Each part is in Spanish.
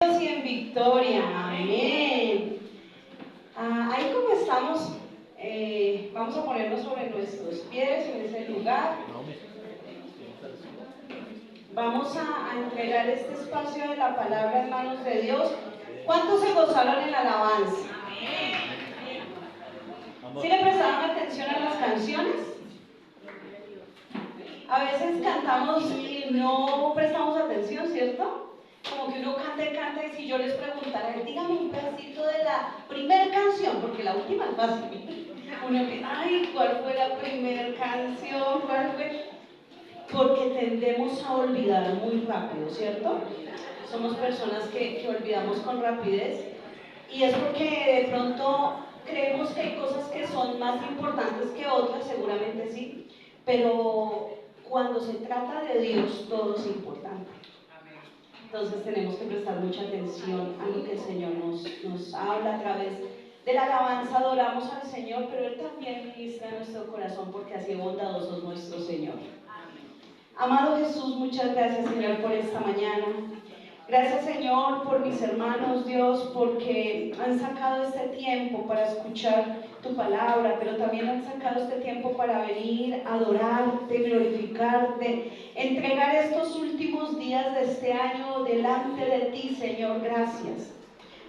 Y en victoria, amén. Ahí como estamos, vamos a ponernos sobre nuestros pies en ese lugar. Vamos a entregar este espacio de la palabra en manos de Dios. ¿Cuántos se gozaron en la alabanza? ¿Sí le prestaron atención a las canciones? A veces cantamos y no prestamos atención, ¿cierto? Como que uno canta y canta, y si yo les preguntara, dígame un pedacito de la primera canción, porque la última es fácil. Uno empieza, ay, ¿cuál fue la primera canción? ¿Cuál fue? Porque tendemos a olvidar muy rápido, ¿cierto? Somos personas que olvidamos con rapidez, y es porque de pronto creemos que hay cosas que son más importantes que otras, seguramente sí, pero cuando se trata de Dios, todo es importante. Entonces tenemos que prestar mucha atención a lo que el Señor nos habla a través de la alabanza. Adoramos al Señor, pero Él también ministra en nuestro corazón, porque así bondadoso es nuestro Señor. Amado Jesús, muchas gracias, Señor, por esta mañana. Gracias, Señor, por mis hermanos, Dios, porque han sacado este tiempo para escuchar tu palabra, pero también han sacado este tiempo para venir a adorarte, glorificarte, entregar estos últimos días de este año delante de ti, Señor. Gracias.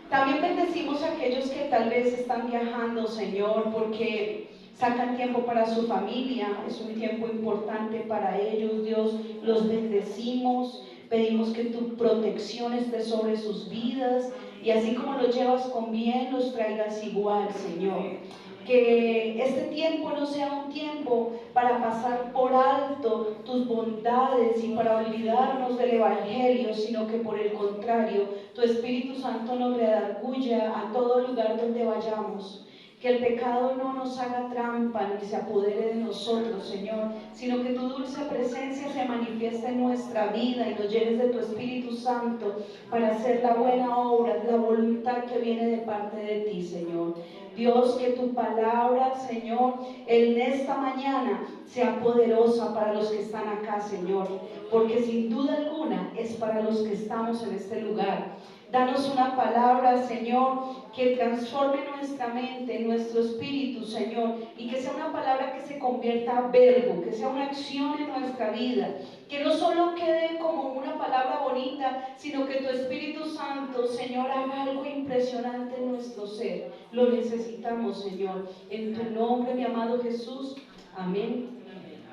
También bendecimos a aquellos que tal vez están viajando, Señor, porque sacan tiempo para su familia, es un tiempo importante para ellos, Dios. Los bendecimos, pedimos que tu protección esté sobre sus vidas, y así como los llevas con bien, los traigas igual, Señor. Que este tiempo no sea un tiempo para pasar por alto tus bondades y para olvidarnos del Evangelio, sino que por el contrario, tu Espíritu Santo nos redarguya a todo lugar donde vayamos. Que el pecado no nos haga trampa ni se apodere de nosotros, Señor, sino que tu dulce presencia se manifieste en nuestra vida y nos llenes de tu Espíritu Santo para hacer la buena obra, la voluntad que viene de parte de ti, Señor. Dios, que tu palabra, Señor, en esta mañana sea poderosa para los que están acá, Señor, porque sin duda alguna es para los que estamos en este lugar. Danos una palabra, Señor, que transforme nuestra mente, nuestro espíritu, Señor, y que sea una palabra que se convierta a verbo, que sea una acción en nuestra vida, que no solo quede como una palabra bonita, sino que tu Espíritu Santo, Señor, haga algo impresionante en nuestro ser. Lo necesitamos, Señor. En tu nombre, mi amado Jesús. Amén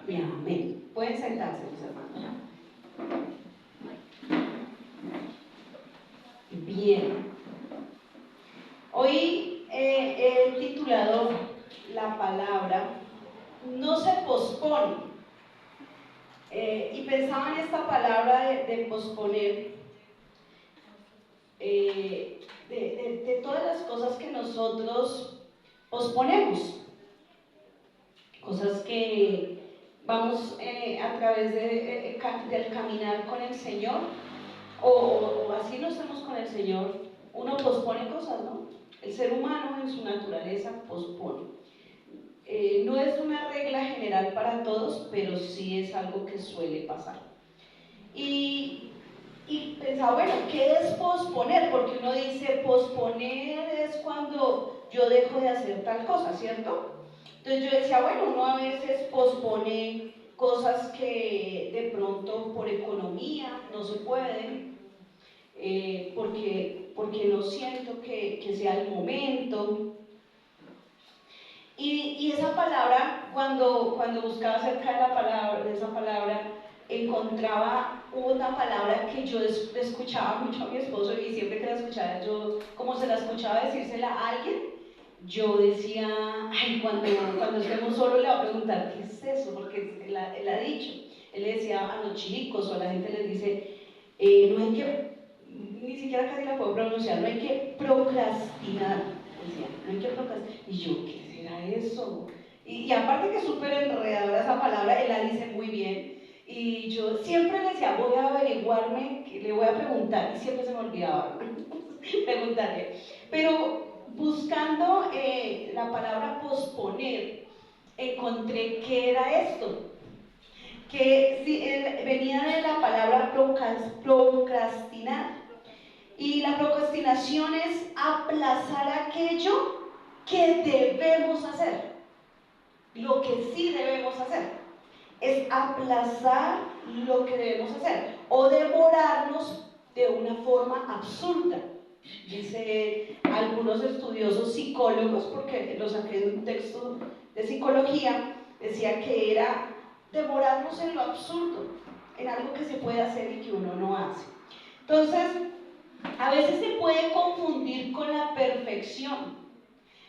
y amén. Pueden sentarse, mis hermanos. Bien. Hoy he titulado la palabra "No se pospone", y pensaba en esta palabra de posponer, de todas las cosas que nosotros posponemos, cosas que vamos a través del caminar con el Señor, o así no estamos con el Señor, uno pospone cosas, ¿no? El ser humano en su naturaleza pospone. No es una regla general para todos, pero sí es algo que suele pasar. Y pensaba, bueno, ¿qué es posponer? Porque uno dice, posponer es cuando yo dejo de hacer tal cosa, ¿cierto? Entonces yo decía, bueno, uno a veces pospone cosas que de pronto por economía no se pueden, porque no siento que sea el momento. Y esa palabra, cuando buscaba acerca de la palabra, de esa palabra, encontraba una palabra que yo escuchaba mucho a mi esposo, y siempre que la escuchaba, yo, como se la escuchaba decírsela a alguien, yo decía, ay, cuando estemos solos le voy a preguntar, ¿qué es eso? Porque él ha dicho, él le decía a los chicos o a la gente, les dice, no hay que, ni siquiera casi la puedo pronunciar, no hay que procrastinar, decía, no hay que procrastinar. Y yo, ¿qué será eso? Y aparte que es súper enredadora esa palabra, él la dice muy bien. Y yo siempre le decía, voy a averiguarme, le voy a preguntar, y siempre se me olvidaba preguntarle. Pero buscando la palabra posponer, encontré que era esto, que venía de la palabra procrastinar. Y Y la procrastinación es aplazar aquello que debemos hacer, lo que sí debemos hacer. Es aplazar lo que debemos hacer o demorarnos de una forma absurda. Dice algunos estudiosos psicólogos, porque lo saqué de un texto de psicología, decía que era demorarnos en lo absurdo, en algo que se puede hacer y que uno no hace. Entonces, a veces se puede confundir con la perfección,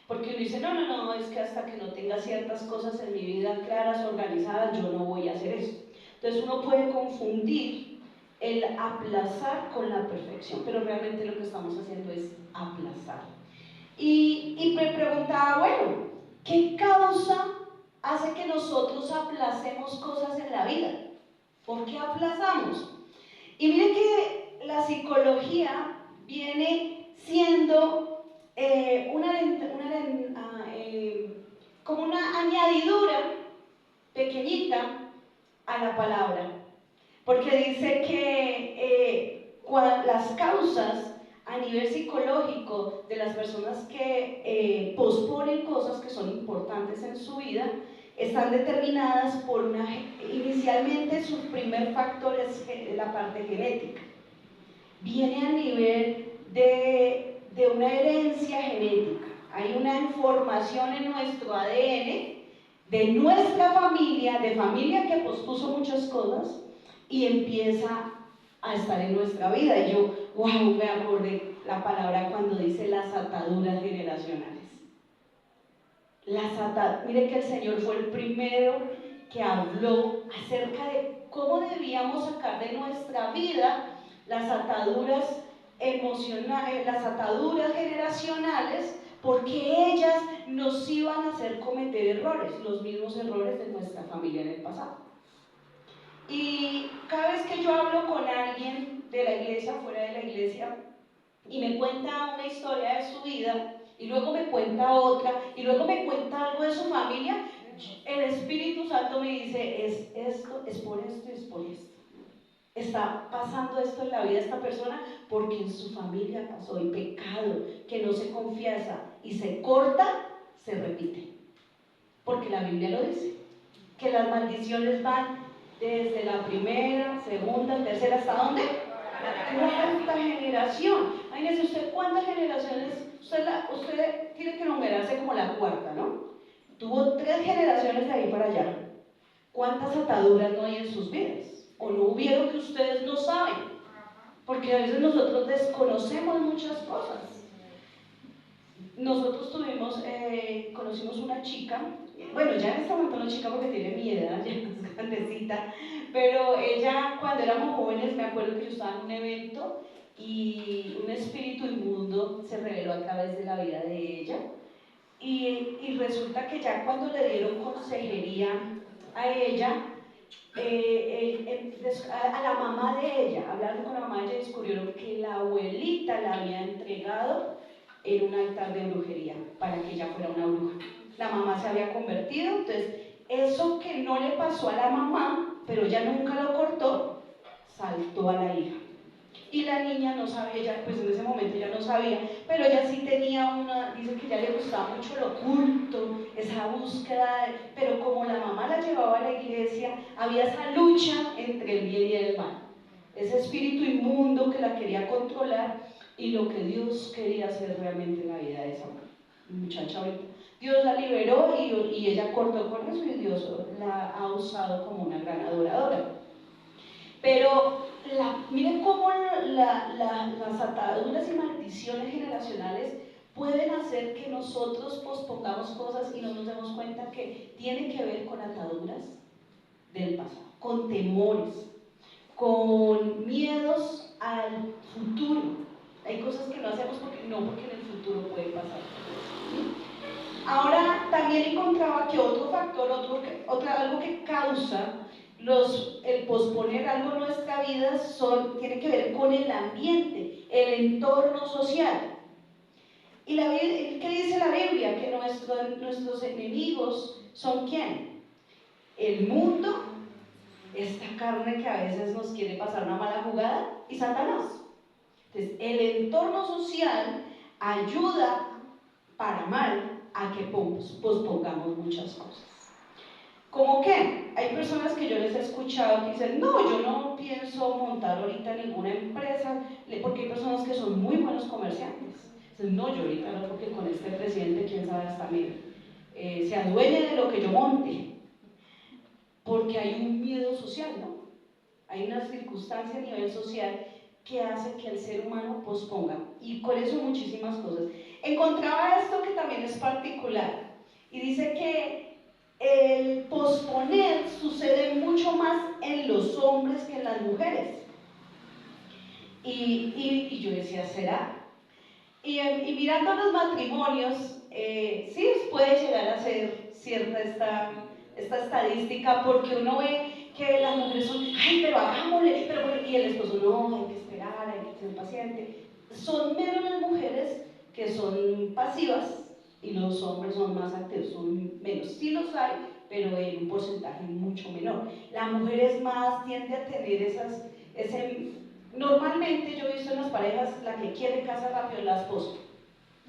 porque uno dice, no, es que hasta que no tenga ciertas cosas en mi vida claras, organizadas, yo no voy a hacer eso. Entonces uno puede confundir el aplazar con la perfección, pero realmente lo que estamos haciendo es aplazar. Y me preguntaba, bueno, ¿qué causa hace que nosotros aplacemos cosas en la vida? ¿Por qué aplazamos? Y mire que la psicología viene siendo como una añadidura pequeñita a la palabra, porque dice que las causas a nivel psicológico de las personas que posponen cosas que son importantes en su vida están determinadas por inicialmente su primer factor es la parte genética. Viene a nivel de una herencia genética. Hay una información en nuestro ADN de nuestra familia, de familia que pospuso muchas cosas y empieza a estar en nuestra vida. Y yo, wow, me acordé la palabra cuando dice las ataduras generacionales. Mire que el Señor fue el primero que habló acerca de cómo debíamos sacar de nuestra vida las ataduras emocionales, las ataduras generacionales, porque ellas nos iban a hacer cometer errores, los mismos errores de nuestra familia en el pasado. Y cada vez que yo hablo con alguien de la iglesia, fuera de la iglesia, y me cuenta una historia de su vida, y luego me cuenta otra, y luego me cuenta algo de su familia, el Espíritu Santo me dice, es esto, es por esto, es por esto. Está pasando esto en la vida de esta persona porque en su familia pasó el pecado que no se confiesa y se corta, se repite. Porque la Biblia lo dice, que las maldiciones van desde la primera, segunda, tercera, ¿hasta dónde? Cuarta generación. Imagínese usted cuántas generaciones, usted tiene que numerarse como la cuarta, ¿no? Tuvo 3 generaciones de ahí para allá. ¿Cuántas ataduras no hay en sus vidas? O no hubieron que ustedes no saben, porque a veces nosotros desconocemos muchas cosas. Nosotros conocimos una chica, bueno, ya en este momento no chica porque tiene mi edad, ya es grandecita, pero ella cuando éramos jóvenes, me acuerdo que yo estaba en un evento y un espíritu inmundo se reveló a través de la vida de ella y resulta que ya cuando le dieron consejería a ella, a la mamá de ella, hablando con la mamá de ella, descubrieron que la abuelita la había entregado en un altar de brujería para que ella fuera una bruja. La mamá se había convertido, entonces eso que no le pasó a la mamá, pero ella nunca lo cortó, saltó a la hija. Y la niña no sabía, ella, pues en ese momento ella no sabía, pero ella sí tenía dice que ya le gustaba mucho lo oculto, esa búsqueda, pero como la mamá la llevaba a la iglesia, había esa lucha entre el bien y el mal, ese espíritu inmundo que la quería controlar y lo que Dios quería hacer realmente en la vida de esa muchacha ahorita. Dios la liberó y ella cortó con eso y Dios la ha usado como una gran adoradora. Pero miren cómo las ataduras y maldiciones generacionales pueden hacer que nosotros pospongamos cosas y no nos demos cuenta que tiene que ver con ataduras del pasado, con temores, con miedos al futuro. Hay cosas que no hacemos porque en el futuro puede pasar. Ahora también encontraba que otro factor, algo que causa el posponer algo en nuestra vida tiene que ver con el ambiente, el entorno social. ¿Y qué dice la Biblia? Que nuestros enemigos son ¿quién? El mundo, esta carne que a veces nos quiere pasar una mala jugada, y Satanás. Entonces, el entorno social ayuda para mal a que pospongamos muchas cosas. ¿Cómo qué? Hay personas que yo les he escuchado que dicen, no, yo no pienso montar ahorita ninguna empresa, porque hay personas que son muy buenos comerciantes. Dicen, no, yo ahorita no, porque con este presidente, quién sabe, hasta se adueñe de lo que yo monte. Porque hay un miedo social, ¿no? Hay una circunstancia a nivel social que hace que el ser humano posponga. Y con eso muchísimas cosas. Encontraba esto que también es particular. Y dice que el posponer sucede mucho más en los hombres que en las mujeres. Y yo decía, ¿será? Y mirando los matrimonios, sí puede llegar a ser cierta esta estadística, porque uno ve que las mujeres son, ay, pero hagámosle, y el esposo, no, hay que esperar, hay que ser paciente. Son menos las mujeres que son pasivas y los hombres son más activos, son menos. Sí los hay, pero en un porcentaje mucho menor. La mujer es más, tiende a tener normalmente yo he visto en las parejas, la que quiere casa rápido es la esposa.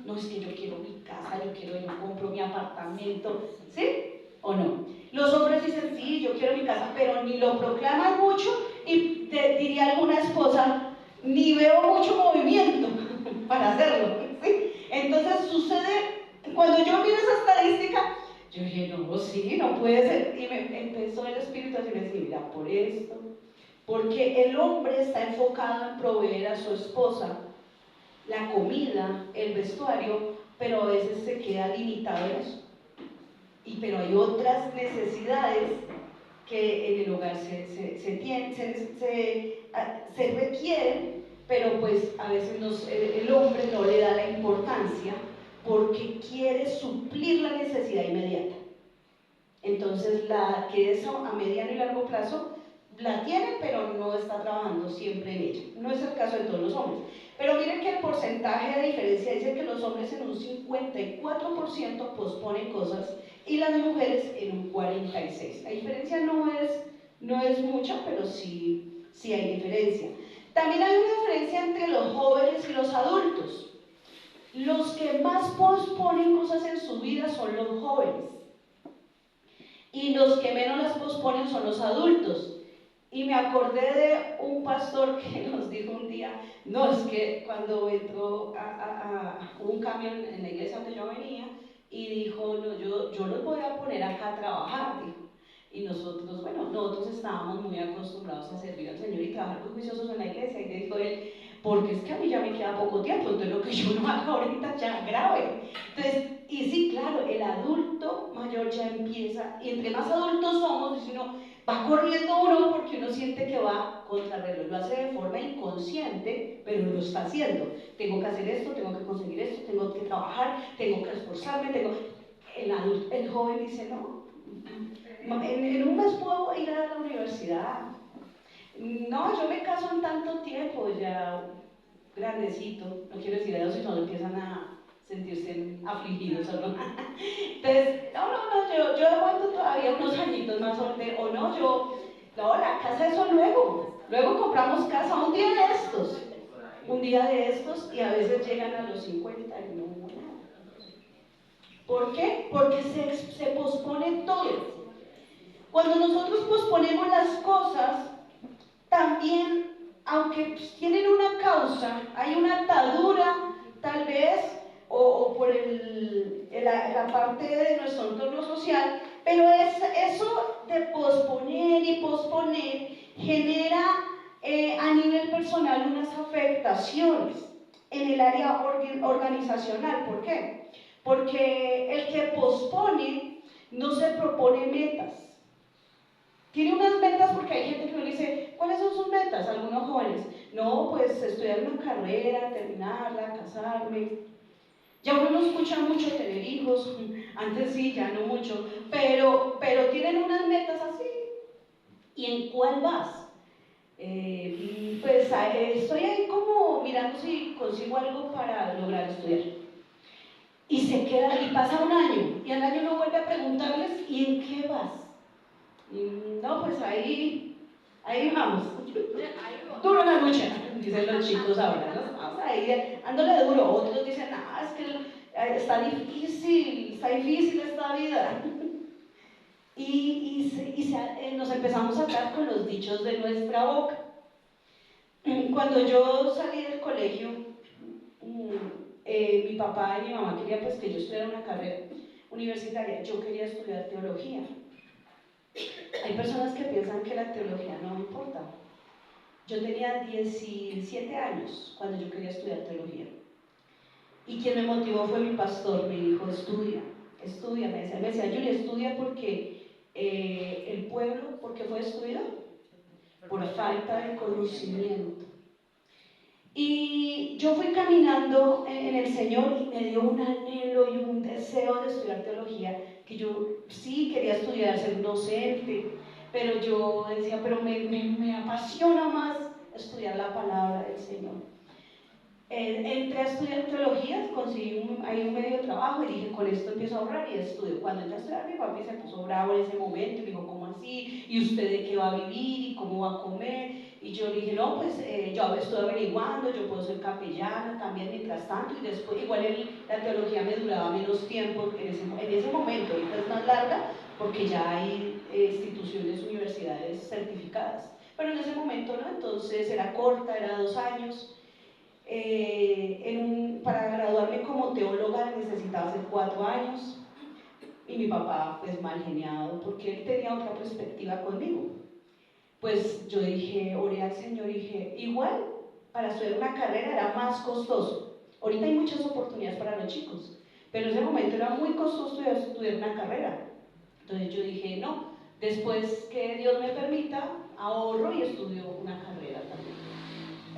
No, es que yo quiero mi casa, yo compro mi apartamento, ¿sí? ¿O no? Los hombres dicen, sí, yo quiero mi casa, pero ni lo proclaman mucho y diría alguna esposa, ni veo mucho movimiento para hacerlo, ¿sí? Entonces sucede, cuando yo miro esa estadística, yo dije, no, sí, no puede ser, y me empezó el espíritu a decir, mira, por esto, porque el hombre está enfocado en proveer a su esposa la comida, el vestuario, pero a veces se queda limitado en eso. Pero hay otras necesidades que en el hogar se requieren, pero pues a veces el hombre no le da la importancia porque quiere suplir la necesidad inmediata. Entonces, la que es a mediano y largo plazo la tiene, pero no está trabajando siempre en ella. No es el caso de todos los hombres. Pero miren que el porcentaje de diferencia dice que los hombres en un 54% posponen cosas y las mujeres en un 46%. La diferencia no es mucha, pero sí hay diferencia. También hay una diferencia entre los jóvenes y los adultos. Los que más posponen cosas en su vida son los jóvenes. Y los que menos las posponen son los adultos. Y me acordé de un pastor que nos dijo un día, no, es que cuando entró hubo un cambio en la iglesia donde yo venía, y dijo, no, yo los voy a poner acá a trabajar, dijo. Y nosotros estábamos muy acostumbrados a servir al Señor y trabajar muy juiciosos en la iglesia, y dijo él, porque es que a mí ya me queda poco tiempo, entonces lo que yo no haga ahorita ya grave. Entonces, y sí, claro, el adulto mayor ya empieza, y entre más adultos somos, dice uno, va corriendo uno porque uno siente que va contra el reloj, lo hace de forma inconsciente, pero lo está haciendo. Tengo que hacer esto, tengo que conseguir esto, tengo que trabajar, tengo que esforzarme, el joven dice, no, en un mes puedo ir a la universidad. No, yo me caso en tanto tiempo, ya grandecito, no quiero decir eso, sino empiezan a sentirse afligidos, ¿o no? Entonces, yo aguanto todavía unos añitos más, o no, la casa eso luego compramos casa un día de estos, y a veces llegan a los 50 y no, nada. ¿Por qué? Porque se pospone todo. Cuando nosotros posponemos las cosas, también, aunque tienen una causa, hay una atadura, tal vez, o por la parte de nuestro entorno social, pero eso de posponer y posponer genera a nivel personal unas afectaciones en el área organizacional. ¿Por qué? Porque el que pospone no se propone metas. Tiene unas metas, porque hay gente que me dice, ¿cuáles son sus metas? Algunos jóvenes, no, pues estudiar una carrera, terminarla, casarme. Ya uno no escucha mucho tener hijos, antes sí, ya no mucho, pero tienen unas metas así. ¿Y en cuál vas? Pues estoy ahí como mirando si consigo algo para lograr estudiar. Y se queda, y pasa un año, y al año uno vuelve a preguntarles, ¿y en qué vas? No, pues ahí Ahí vamos. Duro la lucha, dicen los chicos ahora, ¿no? Vamos ahí, dándole duro. Otros dicen, es que está difícil esta vida. Nos empezamos a atar con los dichos de nuestra boca. Cuando yo salí del colegio, mi papá y mi mamá querían pues, que yo estudiara una carrera universitaria. Yo quería estudiar teología. Hay personas que piensan que la teología no importa. Yo tenía 17 años cuando yo quería estudiar teología. Y quien me motivó fue mi pastor, me dijo, estudia, me decía, Julia, estudia porque el pueblo, ¿por qué fue destruido? Por falta de conocimiento. Y yo fui caminando en el Señor y me dio un anhelo y un deseo de estudiar teología, que yo sí quería estudiar, ser docente, pero yo decía, pero me apasiona más estudiar la palabra del Señor. Entré a estudiar teología, conseguí ahí un medio de trabajo y dije, con esto empiezo a ahorrar y estudio. Cuando entré a estudiar, mi papi se puso bravo en ese momento y me dijo, ¿cómo así? ¿Y usted de qué va a vivir? ¿Y cómo va a comer? Y yo le dije, no, pues yo estoy averiguando, yo puedo ser capellana también mientras tanto, y después, igual la teología me duraba menos tiempo en ese momento, ahorita es más larga porque ya hay instituciones, universidades certificadas, pero en ese momento no, entonces era corta, era 2 años. Para graduarme como teóloga necesitaba hacer 4 años y mi papá pues mal geniado porque él tenía otra perspectiva conmigo. Pues yo dije, oré al Señor y dije, igual para estudiar una carrera era más costoso. Ahorita hay muchas oportunidades para los chicos, pero en ese momento era muy costoso estudiar una carrera. Entonces yo dije, no, después que Dios me permita, ahorro y estudio una carrera también.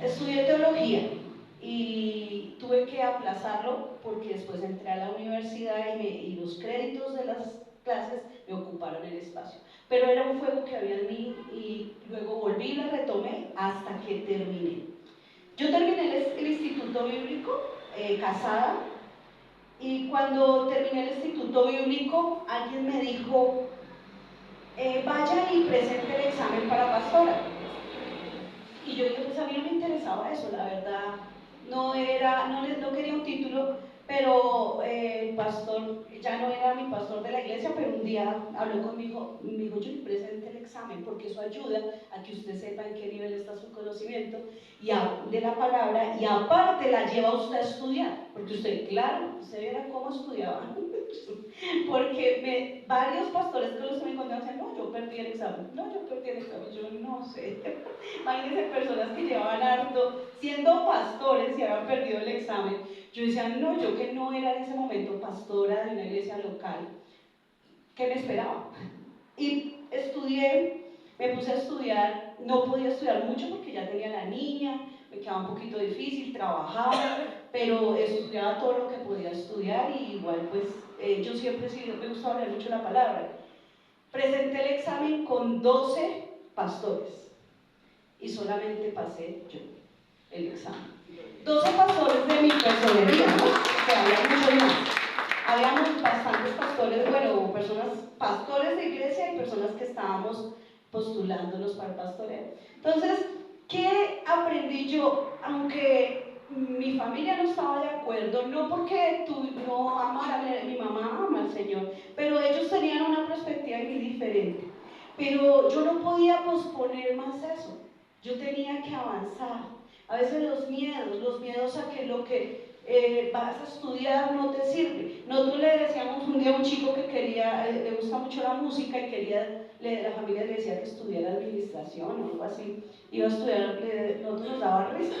Estudié teología y tuve que aplazarlo porque después entré a la universidad y los créditos de las clases me ocuparon el espacio. Pero era un fuego que había en mí y luego volví y la retomé hasta que terminé. Yo terminé el instituto bíblico casada y cuando terminé el instituto bíblico alguien me dijo, vaya y presente el examen para pastora. Y yo dije, pues a mí no me interesaba eso, la verdad, no quería un título, pero el pastor, ya no era mi pastor de la iglesia, pero un día habló conmigo, me dijo, yo presente el examen, porque eso ayuda a que usted sepa en qué nivel está su conocimiento de la palabra, y aparte la lleva usted a estudiar, porque usted viera cómo estudiaba, porque varios pastores con los que me encontraban decían, no, yo perdí el examen, yo no sé. Imagínense personas que llevaban harto, siendo pastores y habían perdido el examen. Yo decía, no, yo que no era en ese momento pastora de una iglesia local, ¿qué me esperaba? Y me puse a estudiar, no podía estudiar mucho porque ya tenía la niña, me quedaba un poquito difícil, trabajaba, pero estudiaba todo lo que podía estudiar y igual pues yo siempre sí me gustaba leer mucho la palabra. Presenté el examen con 12 pastores y solamente pasé yo el examen. 12 pastores de mi personería, ¿no? Que había muchos más. Habíamos bastantes pastores, bueno, pastores de iglesia y personas que estábamos postulándonos para el pastoreo. Entonces, ¿qué aprendí yo? Aunque mi familia no estaba de acuerdo, no porque tú no amaras, mi mamá ama al Señor, pero ellos tenían una perspectiva muy diferente. Pero yo no podía posponer más eso, yo tenía que avanzar. A veces los miedos a que lo que vas a estudiar no te sirve. Nosotros le decíamos un día a un chico que le gusta mucho la música y la familia le decía que estudiara administración o algo así. Iba a estudiar, nosotros nos daba risa.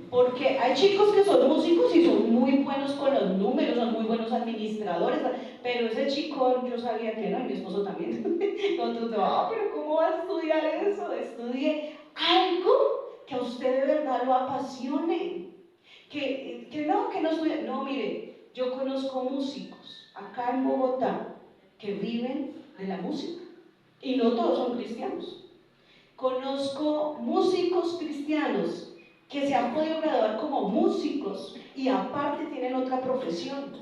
Porque hay chicos que son músicos y son muy buenos con los números, son muy buenos administradores, pero ese chico yo sabía que no, y mi esposo también. Nosotros, pero ¿cómo va a estudiar eso? Estudie algo que a usted de verdad lo apasione. Que no estudie. No, mire, yo conozco músicos acá en Bogotá que viven de la música y no todos son cristianos. Conozco músicos cristianos que se han podido graduar como músicos y aparte tienen otra profesión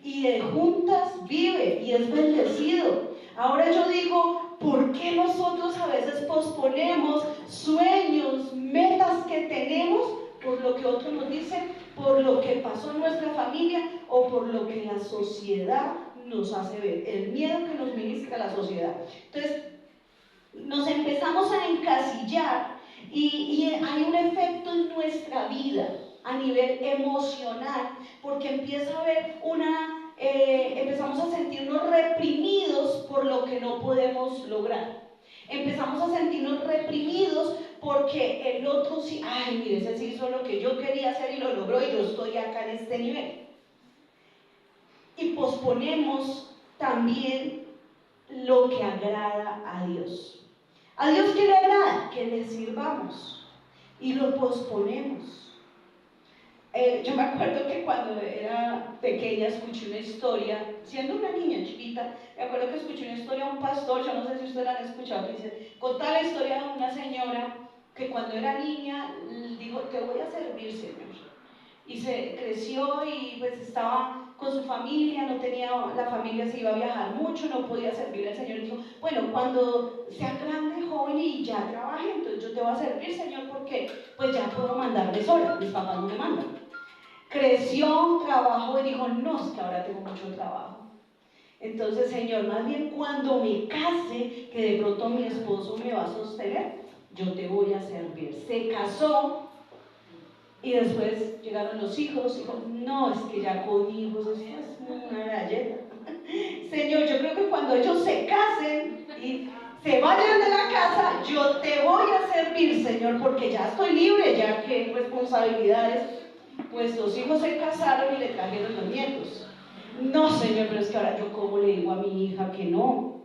y de juntas vive y es bendecido. Ahora yo digo, ¿Por qué nosotros a veces posponemos sueños, metas que tenemos por lo que otros nos dicen, por lo que pasó en nuestra familia o por lo que la sociedad nos hace ver? El miedo que nos ministra la sociedad. Entonces, nos empezamos a encasillar y hay un efecto en nuestra vida a nivel emocional, porque empieza a haber empezamos a sentirnos reprimidos por lo que no podemos lograr. Empezamos a sentirnos reprimidos porque el otro sí, ay, mire, ese sí hizo lo que yo quería hacer y lo logró y yo estoy acá en este nivel. Y posponemos también lo que agrada a Dios. ¿A Dios qué le agrada? Que le sirvamos y lo posponemos. Yo me acuerdo que cuando era pequeña escuché una historia, siendo una niña chiquita, me acuerdo que escuché una historia de un pastor, yo no sé si ustedes la han escuchado, que dice, contaba la historia de una señora que cuando era niña dijo, te voy a servir, Señor. Y se creció y pues estaba con su familia, no tenía, la familia se iba a viajar mucho, no podía servir al Señor. Y dijo, bueno, cuando sea grande, joven y ya trabaje, entonces yo te voy a servir, Señor, porque pues ya puedo mandarme sola, mis papás no me mandan. Creció, trabajó y dijo, no, es que ahora tengo mucho trabajo. Entonces, Señor, más bien cuando me case, que de pronto mi esposo me va a sostener, yo te voy a servir. Se casó y después llegaron los hijos, dijo, no, es que ya con hijos eso es una galleta. Señor, yo creo que cuando ellos se casen y se vayan de la casa, yo te voy a servir, Señor, porque ya estoy libre, ya que responsabilidades. Pues los hijos se casaron y le trajeron los nietos. No, Señor, pero es que ahora yo cómo le digo a mi hija que no,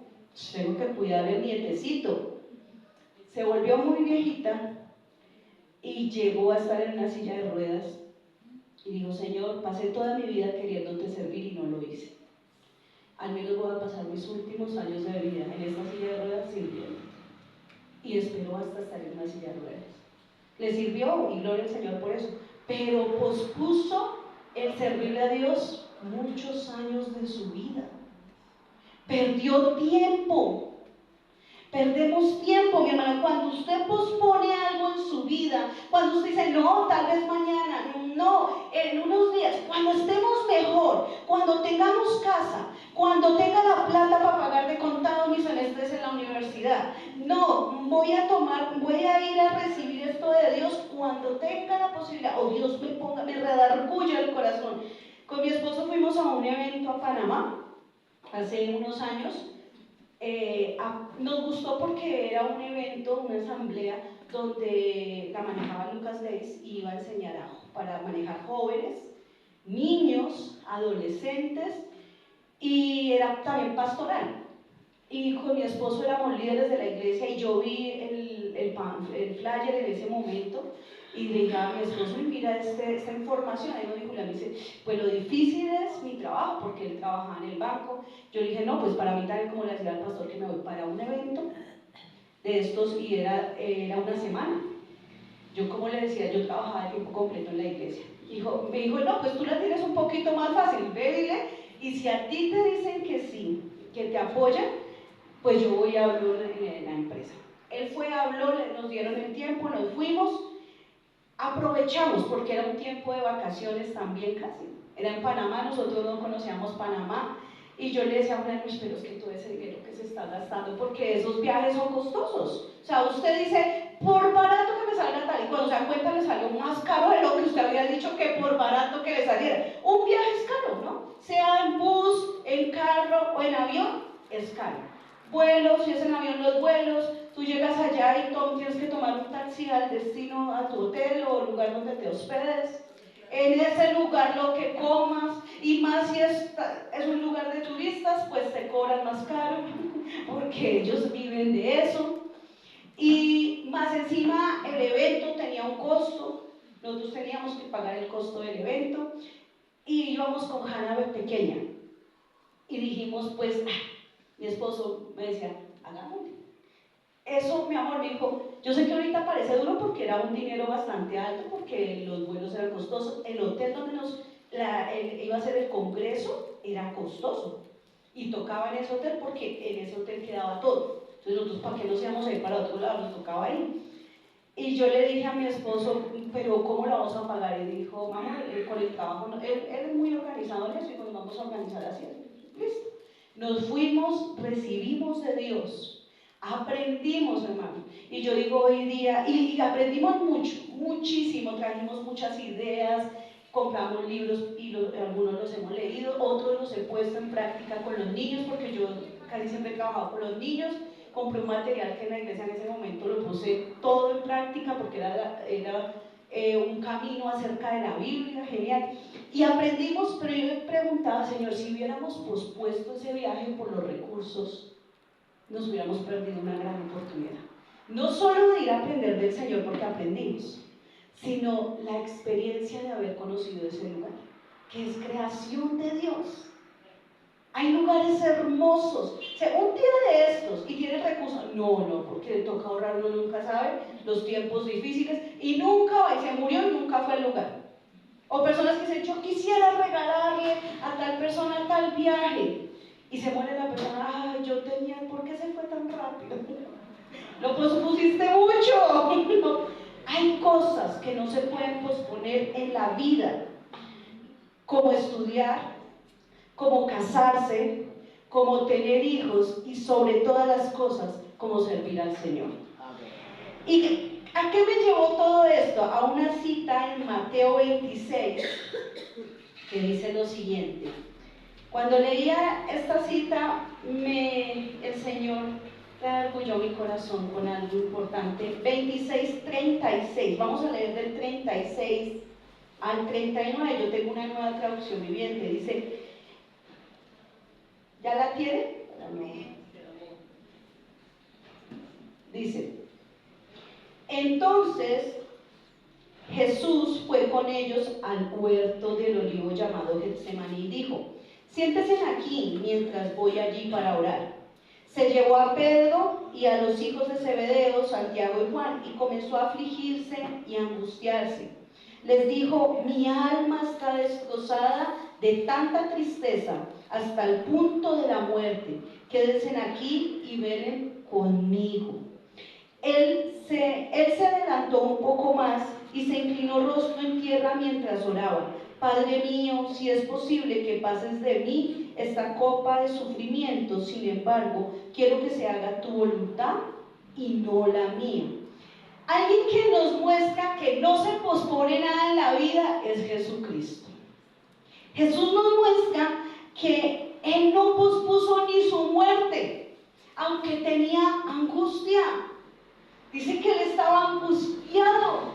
tengo que cuidar el nietecito. Se volvió muy viejita y llegó a estar en una silla de ruedas y dijo, Señor, pasé toda mi vida queriéndote servir y no lo hice. Al menos voy a pasar mis últimos años de vida en esta silla de ruedas sirviendo. Y esperó hasta estar en una silla de ruedas. Le sirvió y gloria al Señor por eso, pero pospuso el servirle a Dios muchos años de su vida. Perdió tiempo. Perdemos tiempo, mi hermana. Cuando usted pospone algo en su vida, cuando usted dice, no, tal vez mañana, no, en unos días, cuando estemos mejor, cuando tengamos casa, cuando tenga la plata para pagar de contado mis semestres en la universidad, no, voy a ir a recibir esto de Dios cuando tenga la posibilidad, o Dios me redarguya el corazón. Con mi esposo fuimos a un evento a Panamá hace unos años. Nos gustó porque era un evento, una asamblea donde la manejaba Lucas Leis y iba a enseñar para manejar jóvenes, niños, adolescentes, y era también pastoral. Y con mi esposo éramos líderes de la iglesia y yo vi el flyer en ese momento y le dije a mi esposo, mira esta información. Ahí me dijo, me dice, pues lo difícil es mi trabajo, porque él trabajaba en el banco. Yo le dije, no, pues para mí también, como le decía al pastor, que me voy para un evento de estos y era una semana. Yo, como le decía, yo trabajaba de tiempo completo en la iglesia. Me dijo, no, pues tú la tienes un poquito más fácil, ve, dile, y si a ti te dicen que sí, que te apoyan, pues yo voy a hablar en la empresa. Él fue, habló, nos dieron el tiempo, nos fuimos, aprovechamos porque era un tiempo de vacaciones también casi. Era en Panamá, nosotros no conocíamos Panamá, y yo le decía a una, pero es que todo ese dinero que se está gastando, porque esos viajes son costosos. O sea, usted dice, por barato que me salga tal, y cuando se da cuenta le salió más caro de lo que usted había dicho que por barato que le saliera. Un viaje es caro, ¿no? Sea en bus, en carro o en avión, es caro. Vuelos, si es en avión, los vuelos, tú llegas allá y tienes que tomar un taxi al destino, a tu hotel o lugar donde te hospedes. En ese lugar lo que comas, y más si es un lugar de turistas, pues te cobran más caro, porque ellos viven de eso. Y más encima el evento tenía un costo, nosotros teníamos que pagar el costo del evento, y íbamos con Hannah pequeña, y dijimos, pues, mi esposo me decía, hagámoslo. Eso, mi amor, me dijo, yo sé que ahorita parece duro porque era un dinero bastante alto, porque los vuelos eran costosos, el hotel donde iba a ser el congreso era costoso, y tocaba en ese hotel porque en ese hotel quedaba todo. Entonces nosotros, ¿para qué nos íbamos a ir para otro lado? Nos tocaba ahí. Y yo le dije a mi esposo, pero ¿cómo lo vamos a pagar? Y dijo, mamá, con el trabajo, él es muy organizado en eso y nos vamos a organizar así. Listo. Nos fuimos, recibimos de Dios, aprendimos, hermano. Y yo digo hoy día, y aprendimos mucho, muchísimo, trajimos muchas ideas, compramos libros y algunos los hemos leído, otros los he puesto en práctica con los niños, porque yo casi siempre he trabajado con los niños. Compré un material que en la iglesia en ese momento lo puse todo en práctica porque era un camino acerca de la Biblia, genial. Y aprendimos, pero yo me preguntaba, Señor, si hubiéramos pospuesto ese viaje por los recursos, nos hubiéramos perdido una gran oportunidad. No solo de ir a aprender del Señor porque aprendimos, sino la experiencia de haber conocido ese lugar, que es creación de Dios. Hay lugares hermosos. O sea, un día de estos y tienes recursos, no, porque le toca ahorrar, uno nunca sabe los tiempos difíciles y nunca va, y se murió y nunca fue al lugar. O personas que dicen, yo quisiera regalarle a tal persona tal viaje y se muere la persona, ay, yo tenía, ¿por qué se fue tan rápido? Lo pospusiste mucho. Hay cosas que no se pueden posponer en la vida, como estudiar, como casarse, como tener hijos y sobre todas las cosas, como servir al Señor. ¿Y a qué me llevó todo esto? A una cita en Mateo 26 que dice lo siguiente. Cuando leía esta cita, el Señor redarguyó mi corazón con algo importante. 26:36, vamos a leer del 36 al 39, yo tengo una nueva traducción viviente, dice, ¿ya la tiene? Dice, entonces Jesús fue con ellos al huerto del olivo llamado Getsemaní y dijo, siéntense aquí mientras voy allí para orar. Se llevó a Pedro y a los hijos de Zebedeo, Santiago y Juan, y comenzó a afligirse y a angustiarse. Les dijo, mi alma está destrozada de tanta tristeza hasta el punto de la muerte. Quédense aquí y velen conmigo. Él se adelantó un poco más y se inclinó rostro en tierra mientras oraba. Padre mío, si es posible que pases de mí esta copa de sufrimiento, sin embargo, quiero que se haga tu voluntad y no la mía. Alguien que nos muestra que no se pospone nada en la vida es Jesucristo. Jesús nos muestra que Él no pospuso ni su muerte, aunque tenía angustia. Dice que Él estaba angustiado.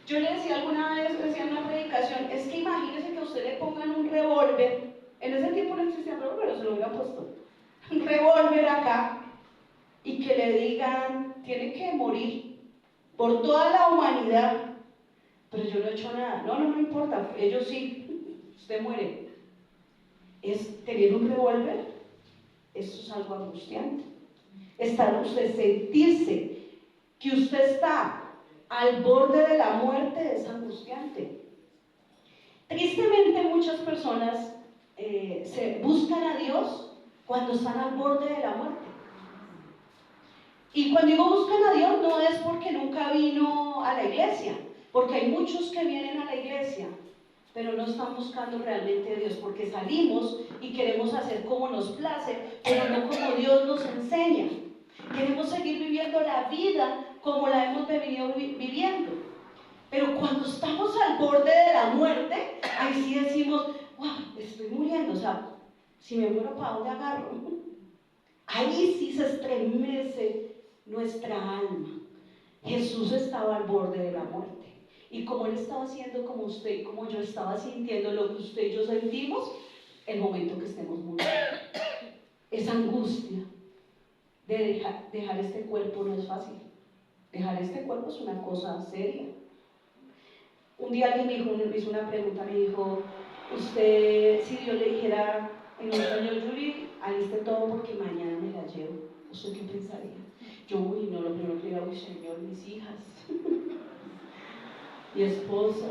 Yo le decía alguna vez, decía en una predicación, es que imagínese que a usted le pongan un revólver, en ese tiempo no existía revólver, pero se lo hubieran puesto, un revólver acá, y que le digan, tiene que morir por toda la humanidad, pero yo no he hecho nada. No importa, ellos sí, usted muere. Es tener un revólver, eso es algo angustiante. Estar usted, sentirse que usted está al borde de la muerte es angustiante. Tristemente muchas personas se buscan a Dios cuando están al borde de la muerte. Y cuando digo buscan a Dios no es porque nunca vino a la iglesia, porque hay muchos que vienen a la iglesia, pero no están buscando realmente a Dios, porque salimos y queremos hacer como nos place, pero no como Dios nos enseña. Queremos seguir viviendo la vida como la hemos venido viviendo. Pero cuando estamos al borde de la muerte, ahí sí decimos, wow, estoy muriendo, o sea, si me muero, ¿para dónde agarro? Ahí sí se estremece nuestra alma. Jesús estaba al borde de la muerte. Y como Él estaba haciendo como usted y como yo estaba sintiendo lo que usted y yo sentimos, el momento que estemos muriendo. Esa angustia de dejar este cuerpo no es fácil. Dejar este cuerpo es una cosa seria. Un día alguien me hizo una pregunta, me dijo, usted, si Dios le dijera en un sueño, Yuri, aliste todo porque mañana me la llevo, ¿usted qué pensaría? Yo, no, lo primero que le digo, Señor, mis hijas, mi esposa,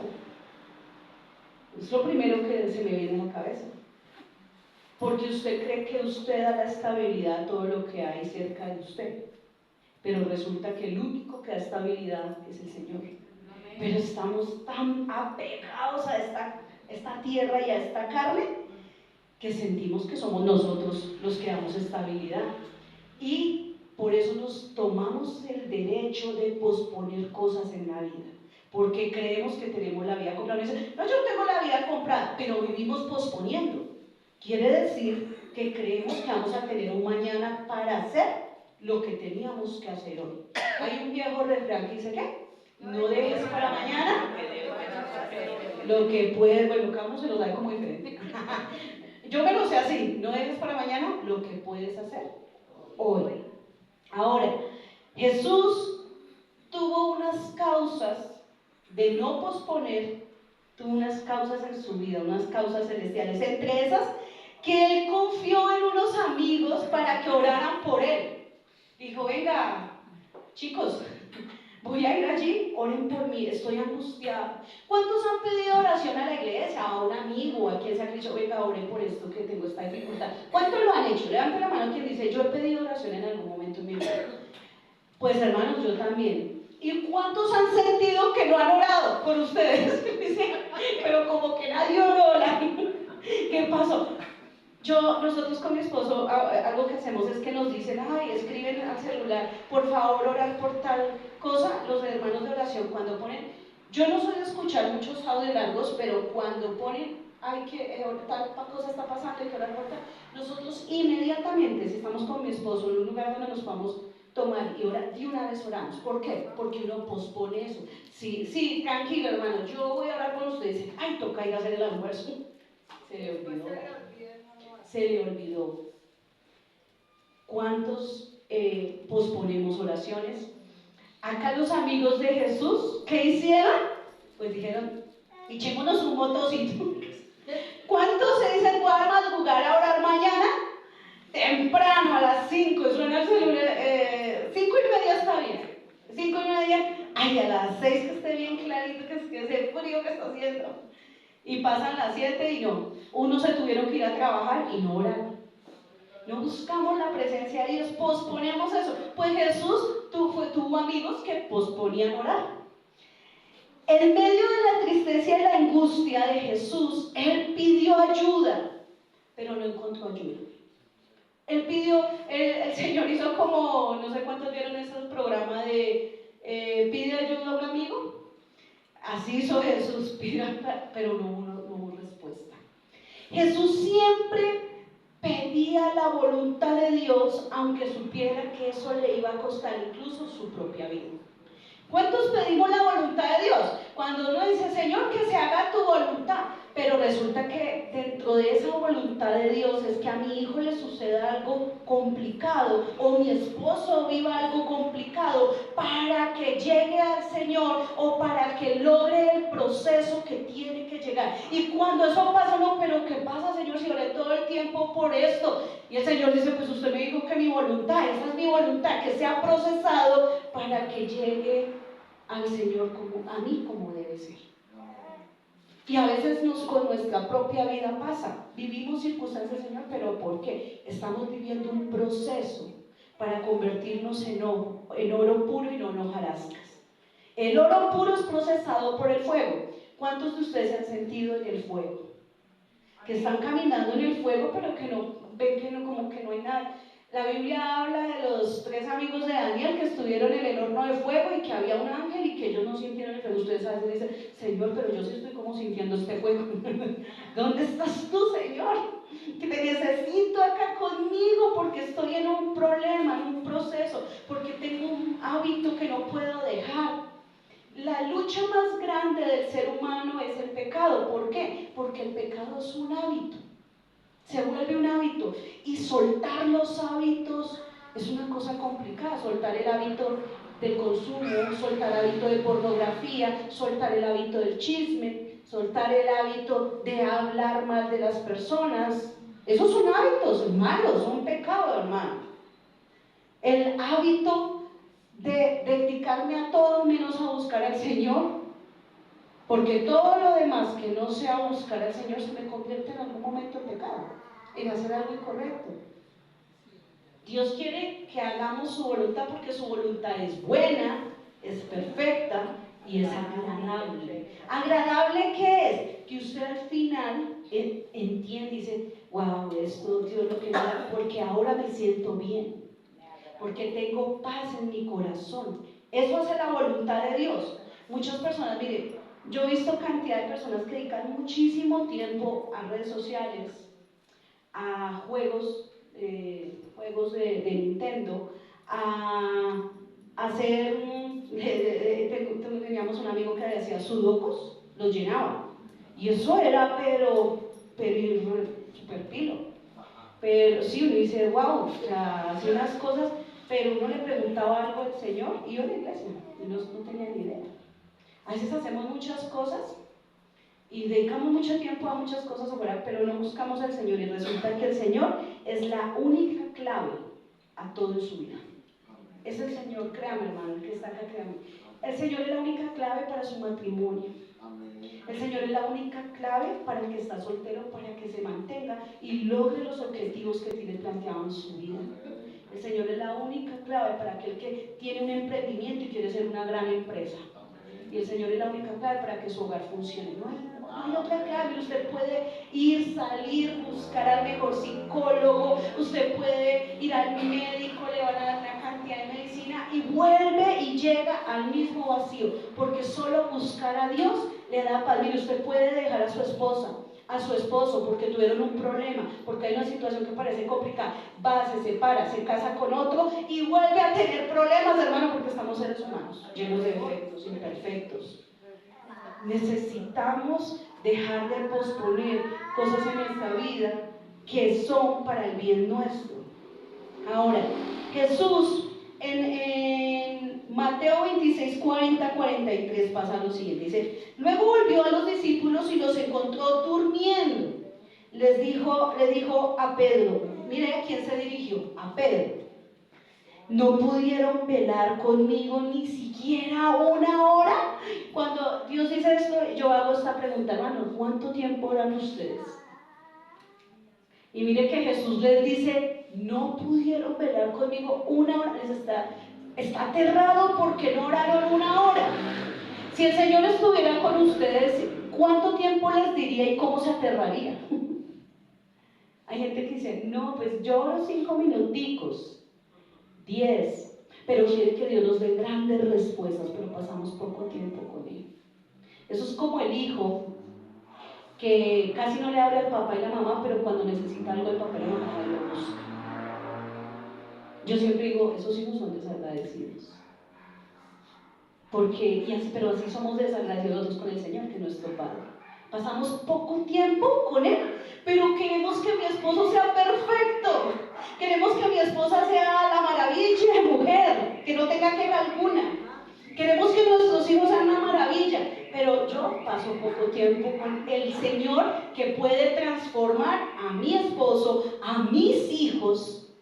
es lo primero que se me viene a la cabeza. porque usted cree que usted da la estabilidad a todo lo que hay cerca de usted. Pero resulta que el único que da estabilidad es el Señor. Pero estamos tan apegados a esta tierra y a esta carne que sentimos que somos nosotros los que damos estabilidad. Y por eso nos tomamos el derecho de posponer cosas en la vida. Porque creemos que tenemos la vida comprada. Dicen, no, yo tengo la vida comprada, pero vivimos posponiendo. Quiere decir que creemos que vamos a tener un mañana para hacer lo que teníamos que hacer hoy. Hay un viejo refrán que dice ¿qué? No dejes para mañana lo que puedes, bueno, cada uno se lo da como diferente. Yo me lo sé así, no dejes para mañana lo que puedes hacer hoy. Ahora, Jesús tuvo unas causas de no posponer, tuvo unas causas en su vida, unas causas celestiales, entre esas que él confió en unos amigos para que oraran por él. Dijo, venga, chicos, voy a ir allí, oren por mí, estoy angustiado. ¿Cuántos han pedido oración a la iglesia, a un amigo, a quien se ha dicho, venga, oren por esto que tengo esta dificultad? ¿Cuántos lo han hecho? Levanten la mano quien dice, yo he pedido oración en algún momento en mi vida. Pues hermanos, yo también. ¿Y cuántos han sentido que no han orado por ustedes? Pero como que nadie oró. ¿Qué pasó? Nosotros con mi esposo, algo que hacemos es que nos dicen, ay, escriben al celular, por favor orar por tal cosa. Los hermanos de oración cuando ponen, yo no soy de escuchar muchos audios largos, pero cuando ponen, ay, que tal cosa está pasando, hay que orar por tal, nosotros inmediatamente, si estamos con mi esposo en un lugar donde nos podamos tomar y orar, de una vez oramos. ¿Por qué? Porque uno pospone eso. Sí, tranquilo hermano, yo voy a orar por ustedes. Ay, toca ir a hacer el almuerzo. Se le olvidó. Se le olvidó. ¿Cuántos posponemos oraciones? Acá los amigos de Jesús, ¿qué hicieron? Pues dijeron, echémonos un motocito. ¿Cuántos se dicen, voy a madrugar a orar mañana? Temprano, a las 5, suena el celular, 5:30 está bien. 5:30, ay, a las 6 que esté bien clarito, que ese frío que está haciendo. Y pasan las 7 y no. Unos se tuvieron que ir a trabajar y no oran. No buscamos la presencia de Dios, posponemos eso. Pues Jesús tuvo amigos que posponían orar. En medio de la tristeza y la angustia de Jesús, Él pidió ayuda, pero no encontró ayuda. Él pidió, el Señor hizo como, no sé cuántos vieron esos programas de pide ayuda a un amigo. Así hizo Jesús, pero no hubo respuesta. Jesús siempre pedía la voluntad de Dios, aunque supiera que eso le iba a costar incluso su propia vida. ¿Cuántos pedimos la voluntad de Dios? Cuando uno dice, Señor, que se haga tu voluntad, pero resulta que dentro de esa voluntad de Dios es que a mi hijo le suceda algo complicado, o mi esposo viva algo complicado, para que llegue al Señor, o para que logre el proceso que tiene que llegar. Y cuando eso pasa, no, pero ¿qué pasa, Señor, si oré todo el tiempo por esto? Y el Señor dice, pues usted me dijo que mi voluntad, esa es mi voluntad, que sea procesado para que llegue al Señor a mí como debe ser. Y a veces con nuestra propia vida pasa, vivimos circunstancias, Señor, pero ¿por qué? Estamos viviendo un proceso para convertirnos en oro puro y no en hojarascas. El oro puro es procesado por el fuego. ¿Cuántos de ustedes se han sentido en el fuego? Que están caminando en el fuego, pero que no ven que no, como que no hay nada. La Biblia habla de los 3 amigos de Daniel que estuvieron en el horno de fuego y que había un ángel y que ellos no sintieron el fuego. Ustedes a veces dicen, Señor, pero yo sí estoy como sintiendo este fuego. ¿Dónde estás tú, Señor? Que te necesito acá conmigo porque estoy en un problema, en un proceso, porque tengo un hábito que no puedo dejar. La lucha más grande del ser humano es el pecado. ¿Por qué? Porque el pecado es un hábito. Se vuelve un hábito y soltar los hábitos es una cosa complicada. Soltar el hábito del consumo, soltar el hábito de pornografía, soltar el hábito del chisme, soltar el hábito de hablar mal de las personas. Esos son hábitos malos, son pecados, hermano. El hábito de dedicarme a todo menos a buscar al Señor, porque todo lo demás que no sea buscar al Señor se me convierte en algún momento en pecado. en hacer algo incorrecto. Dios quiere que hagamos su voluntad porque su voluntad es buena, es perfecta y es agradable. ¿Agradable qué es? Que usted al final entiende y dice, wow, esto Dios lo que me da, porque ahora me siento bien, porque tengo paz en mi corazón. Eso hace la voluntad de Dios. Muchas personas, mire, yo he visto cantidad de personas que dedican muchísimo tiempo a redes sociales, a juegos de Nintendo, a hacer, teníamos un amigo que hacía sudokus, los llenaba, y eso era, pero super pilo. Pero sí, uno dice, wow, o sea, hacía unas cosas, pero uno le preguntaba algo al Señor, y yo en la iglesia, y no tenía ni idea. A veces hacemos muchas cosas y dedicamos mucho tiempo a muchas cosas afuera, pero no buscamos al Señor, y resulta que el Señor es la única clave a todo en su vida. Es el Señor, créame hermano, el que está acá, créame. El Señor es la única clave para su matrimonio. El Señor es la única clave para el que está soltero, para que se mantenga y logre los objetivos que tiene planteado en su vida. El Señor es la única clave para aquel que tiene un emprendimiento y quiere ser una gran empresa. Y el Señor es la única clave para que su hogar funcione. No hay otra clave. Usted puede ir, salir, buscar al mejor psicólogo, usted puede ir al médico, le van a dar una cantidad de medicina y vuelve y llega al mismo vacío, porque solo buscar a Dios le da paz. Mire, usted puede dejar a su esposa, a su esposo, porque tuvieron un problema, porque hay una situación que parece complicada, va, se separa, se casa con otro y vuelve a tener problemas, hermano, porque estamos seres humanos, llenos de defectos, imperfectos. Necesitamos dejar de posponer cosas en nuestra vida que son para el bien nuestro. Ahora, Jesús en Mateo 26, 40, 43 pasa lo siguiente, dice, luego volvió a los discípulos y los encontró durmiendo. Le dijo a Pedro, mire a quién se dirigió, a Pedro. ¿No pudieron velar conmigo ni siquiera una hora? Cuando Dios dice esto, yo hago esta pregunta, hermano, ¿cuánto tiempo oran ustedes? Y mire que Jesús les dice, no pudieron velar conmigo una hora. Les está aterrado porque no oraron una hora. Si el Señor estuviera con ustedes, ¿cuánto tiempo les diría y cómo se aterraría? Hay gente que dice, no, pues yo oro 5 minuticos, 10, pero quiere que Dios nos dé grandes respuestas, pero pasamos poco tiempo con Él. Eso es como el hijo que casi no le habla al papá y la mamá, pero cuando necesita algo el papá y la mamá lo busca. Yo siempre digo, esos hijos son desagradecidos. Pero así somos desagradecidos nosotros con el Señor, que es nuestro Padre. Pasamos poco tiempo con Él, pero queremos que mi esposo sea perfecto. Queremos que mi esposa sea la maravilla de mujer, que no tenga queja alguna. Queremos que nuestros hijos sean una maravilla, pero yo paso poco tiempo con el Señor que puede transformar a mi esposo, a mis hijos,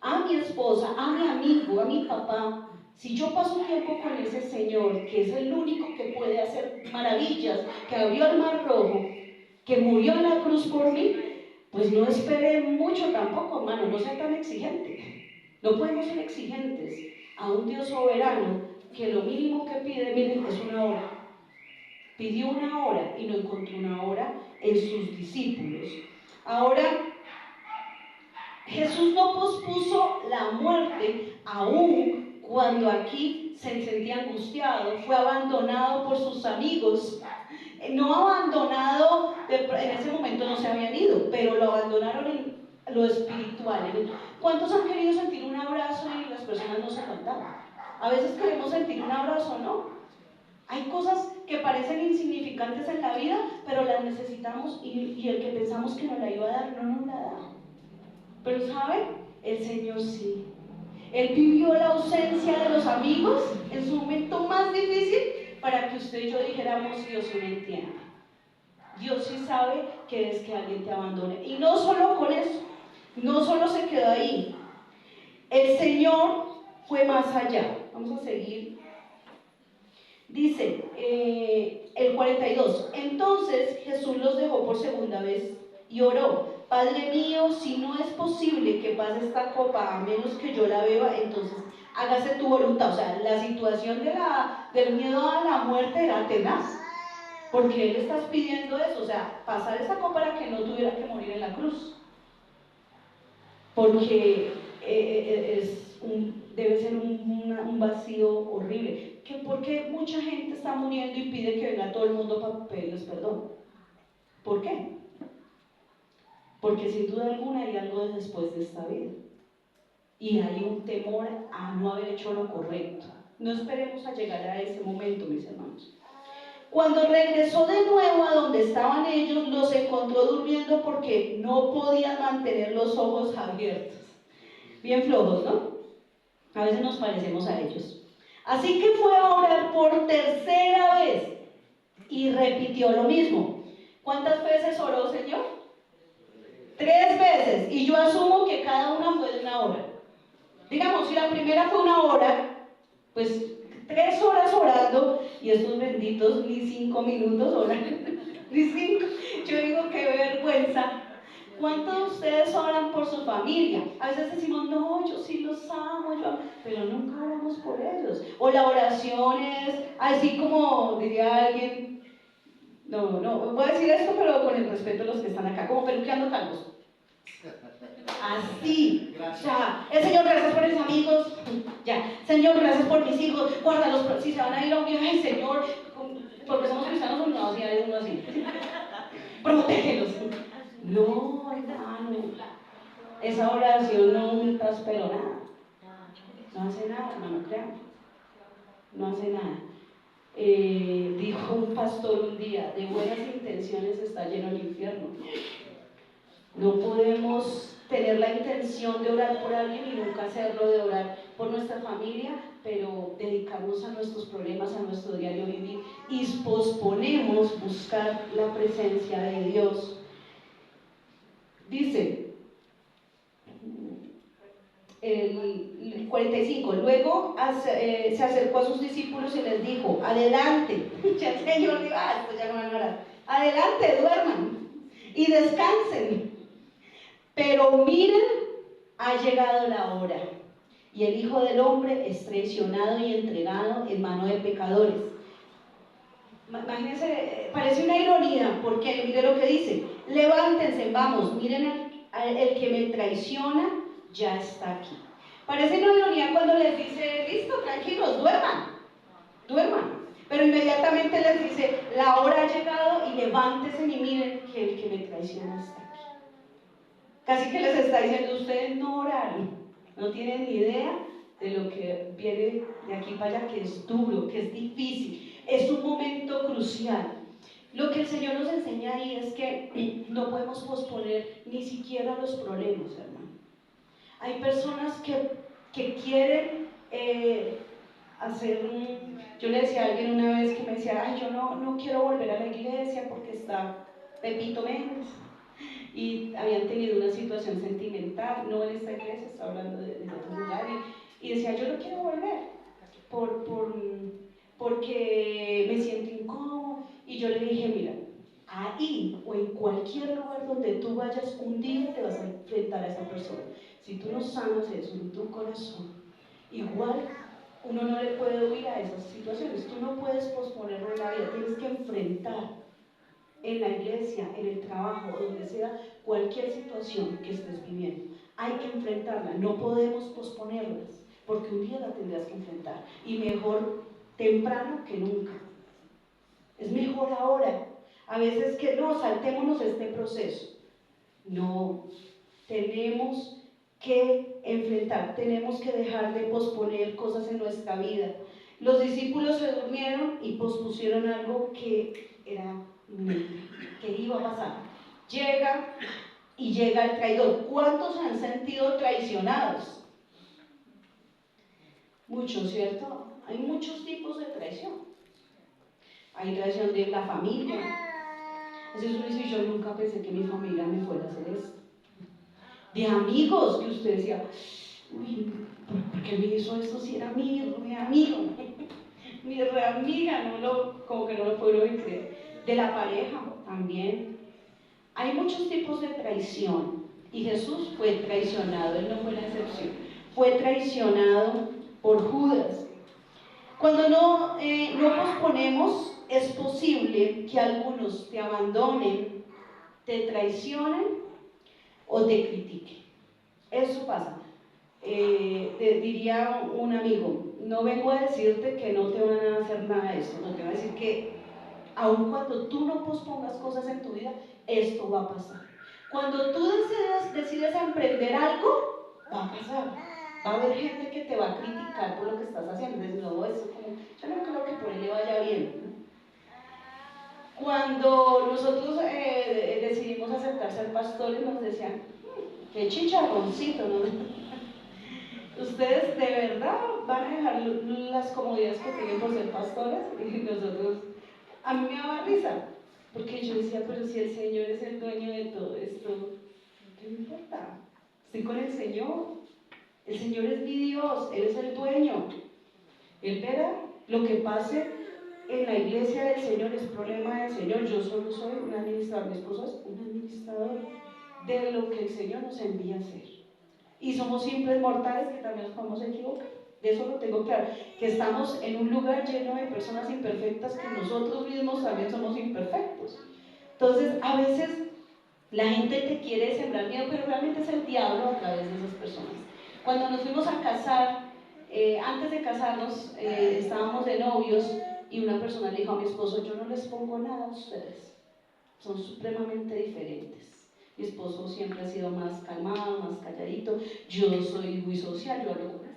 a mi esposa, a mi amigo, a mi papá. Si yo paso tiempo con ese Señor, que es el único que puede hacer maravillas, que abrió el mar rojo, que murió en la cruz por mí, pues no espere mucho tampoco, hermano, no sea tan exigente. No podemos ser exigentes a un Dios soberano que lo mínimo que pide, miren, es una hora. Pidió una hora y no encontró una hora en sus discípulos. Ahora, Jesús no pospuso la muerte aún cuando aquí se sentía angustiado, fue abandonado por sus amigos. No abandonado, en ese momento no se habían ido, pero lo abandonaron en lo espiritual. ¿Cuántos han querido sentir un abrazo y las personas no se aguantaban? A veces queremos sentir un abrazo, ¿no? Hay cosas que parecen insignificantes en la vida, pero las necesitamos y el que pensamos que nos la iba a dar, no nos la da. Pero ¿sabe? El Señor sí. Él vivió la ausencia de los amigos en su momento más difícil para que usted y yo dijéramos, Dios sí me entiende. Dios sí sabe que es que alguien te abandone. Y no solo con eso, no solo se quedó ahí. El Señor fue más allá. Vamos a seguir. Dice el 42, entonces Jesús los dejó por segunda vez y oró, Padre mío, si no es posible que pase esta copa a menos que yo la beba, entonces hágase tu voluntad. O sea, la situación del miedo a la muerte era tenaz, porque él está pidiendo eso, o sea, pasar esa copa para que no tuviera que morir en la cruz, porque debe ser un vacío horrible. ¿Por qué mucha gente está muriendo y pide que venga todo el mundo para pedirles perdón? ¿Por qué? Porque sin duda alguna hay algo después de esta vida. Y hay un temor a no haber hecho lo correcto. No esperemos a llegar a ese momento, mis hermanos. Cuando regresó de nuevo a donde estaban ellos, los encontró durmiendo porque no podían mantener los ojos abiertos. Bien flojos, ¿no? A veces nos parecemos a ellos. Así que fue a orar por tercera vez y repitió lo mismo. ¿Cuántas veces oró, Señor? 3 veces. Y yo asumo que cada una fue de 1 hora. Digamos, si la primera fue 1 hora, pues 3 horas orando, y estos benditos ni 5 minutos oran, ni 5. Yo digo, qué vergüenza. ¿Cuántos de ustedes oran por su familia? A veces decimos, no, yo sí los amo, pero nunca oramos por ellos. O la oración es, así como diría alguien, no, voy a decir esto, pero con el respeto de los que están acá, como peluqueando calvos. Así, o sea, el Señor, gracias por mis amigos, ya, Señor, gracias por mis hijos, guárdalos, si se van a ir a un viaje, Señor, porque somos cristianos, no, si hay uno así, protégelos. No, hermano, esa oración no juntas, pero nada, no hace nada, hermano, crean, no hace nada. Dijo un pastor un día, de buenas intenciones está lleno el infierno. No podemos tener la intención de orar por alguien y nunca hacerlo, de orar por nuestra familia, pero dedicarnos a nuestros problemas, a nuestro diario vivir, y posponemos buscar la presencia de Dios. Dice el 45, luego se acercó a sus discípulos y les dijo, adelante, ya el Señor dijo, esto ya no van a orar, adelante, duerman y descansen. Pero miren, ha llegado la hora, y el Hijo del Hombre es traicionado y entregado en mano de pecadores. Imagínense, parece una ironía, porque mire lo que dice, levántense, vamos, miren el que me traiciona, ya está aquí. Parece una ironía cuando les dice, listo, tranquilos, duerman. Pero inmediatamente les dice, la hora ha llegado y levántense y miren que el que me traiciona está aquí. Casi que les está diciendo, ustedes no oraron, no tienen ni idea de lo que viene de aquí para allá, que es duro, que es difícil, es un momento crucial. Lo que el Señor nos enseña ahí es que no podemos posponer ni siquiera los problemas, hermano. Hay personas que quieren hacer yo le decía a alguien una vez que me decía, ay, yo no quiero volver a la iglesia porque está Pepito Méndez. Y habían tenido una situación sentimental, no en esta iglesia, estaba hablando de otro lugar, y decía, yo no quiero volver, porque me siento incómodo. Y yo le dije, mira, ahí o en cualquier lugar donde tú vayas, un día te vas a enfrentar a esa persona. Si tú no sanas eso en tu corazón, igual uno no le puede huir a esas situaciones, tú no puedes posponerlo en la vida, tienes que enfrentar en la iglesia, en el trabajo, donde sea, cualquier situación que estés viviendo. Hay que enfrentarla, no podemos posponerlas, porque un día la tendrás que enfrentar. Y mejor temprano que nunca. Es mejor ahora. A veces que no, saltémonos este proceso. No, tenemos que enfrentar, tenemos que dejar de posponer cosas en nuestra vida. Los discípulos se durmieron y pospusieron algo que era que iba a pasar. Llega el traidor. ¿Cuántos se han sentido traicionados? Muchos, ¿cierto? Hay muchos tipos de traición. Hay traición de la familia. Eso uno dice, yo nunca pensé que mi familia me fuera a hacer esto. De amigos, que usted decía, uy, ¿por qué me hizo esto si era mi amigo, mi reamiga? Como que no lo puedo creer. De la pareja también. Hay muchos tipos de traición y Jesús fue traicionado, él no fue la excepción. Fue traicionado por Judas. Cuando no posponemos, es posible que algunos te abandonen, te traicionen o te critiquen. Eso pasa. Diría un amigo, no vengo a decirte que no te van a hacer nada de esto, no te voy a decir que aun cuando tú no pospongas cosas en tu vida, esto va a pasar. Cuando tú decides emprender algo, va a pasar. Va a haber gente que te va a criticar por lo que estás haciendo. Entonces, no, eso como, yo no creo que por él le vaya bien. Cuando nosotros decidimos aceptar ser pastores, nos decían, qué chicharroncito, ¿no? Ustedes de verdad van a dejar las comodidades que tienen por ser pastores. Y nosotros, a mí me daba risa, porque yo decía, pero si el Señor es el dueño de todo esto, ¿qué me importa? Estoy con el Señor. El Señor es mi Dios, Él es el dueño. Él verá lo que pase en la iglesia del Señor, es problema del Señor. Yo solo soy un administrador, mi esposo es un administrador de lo que el Señor nos envía a hacer. Y somos simples mortales que también nos podemos equivocar. De eso lo tengo claro, que estamos en un lugar lleno de personas imperfectas, que nosotros mismos también somos imperfectos. Entonces, a veces la gente te quiere sembrar miedo, pero realmente es el diablo a través de esas personas. Cuando nos fuimos a casar, antes de casarnos, estábamos de novios y una persona le dijo a mi esposo, yo no les pongo nada a ustedes, son supremamente diferentes. Mi esposo siempre ha sido más calmado, más calladito, yo soy muy social, yo hablo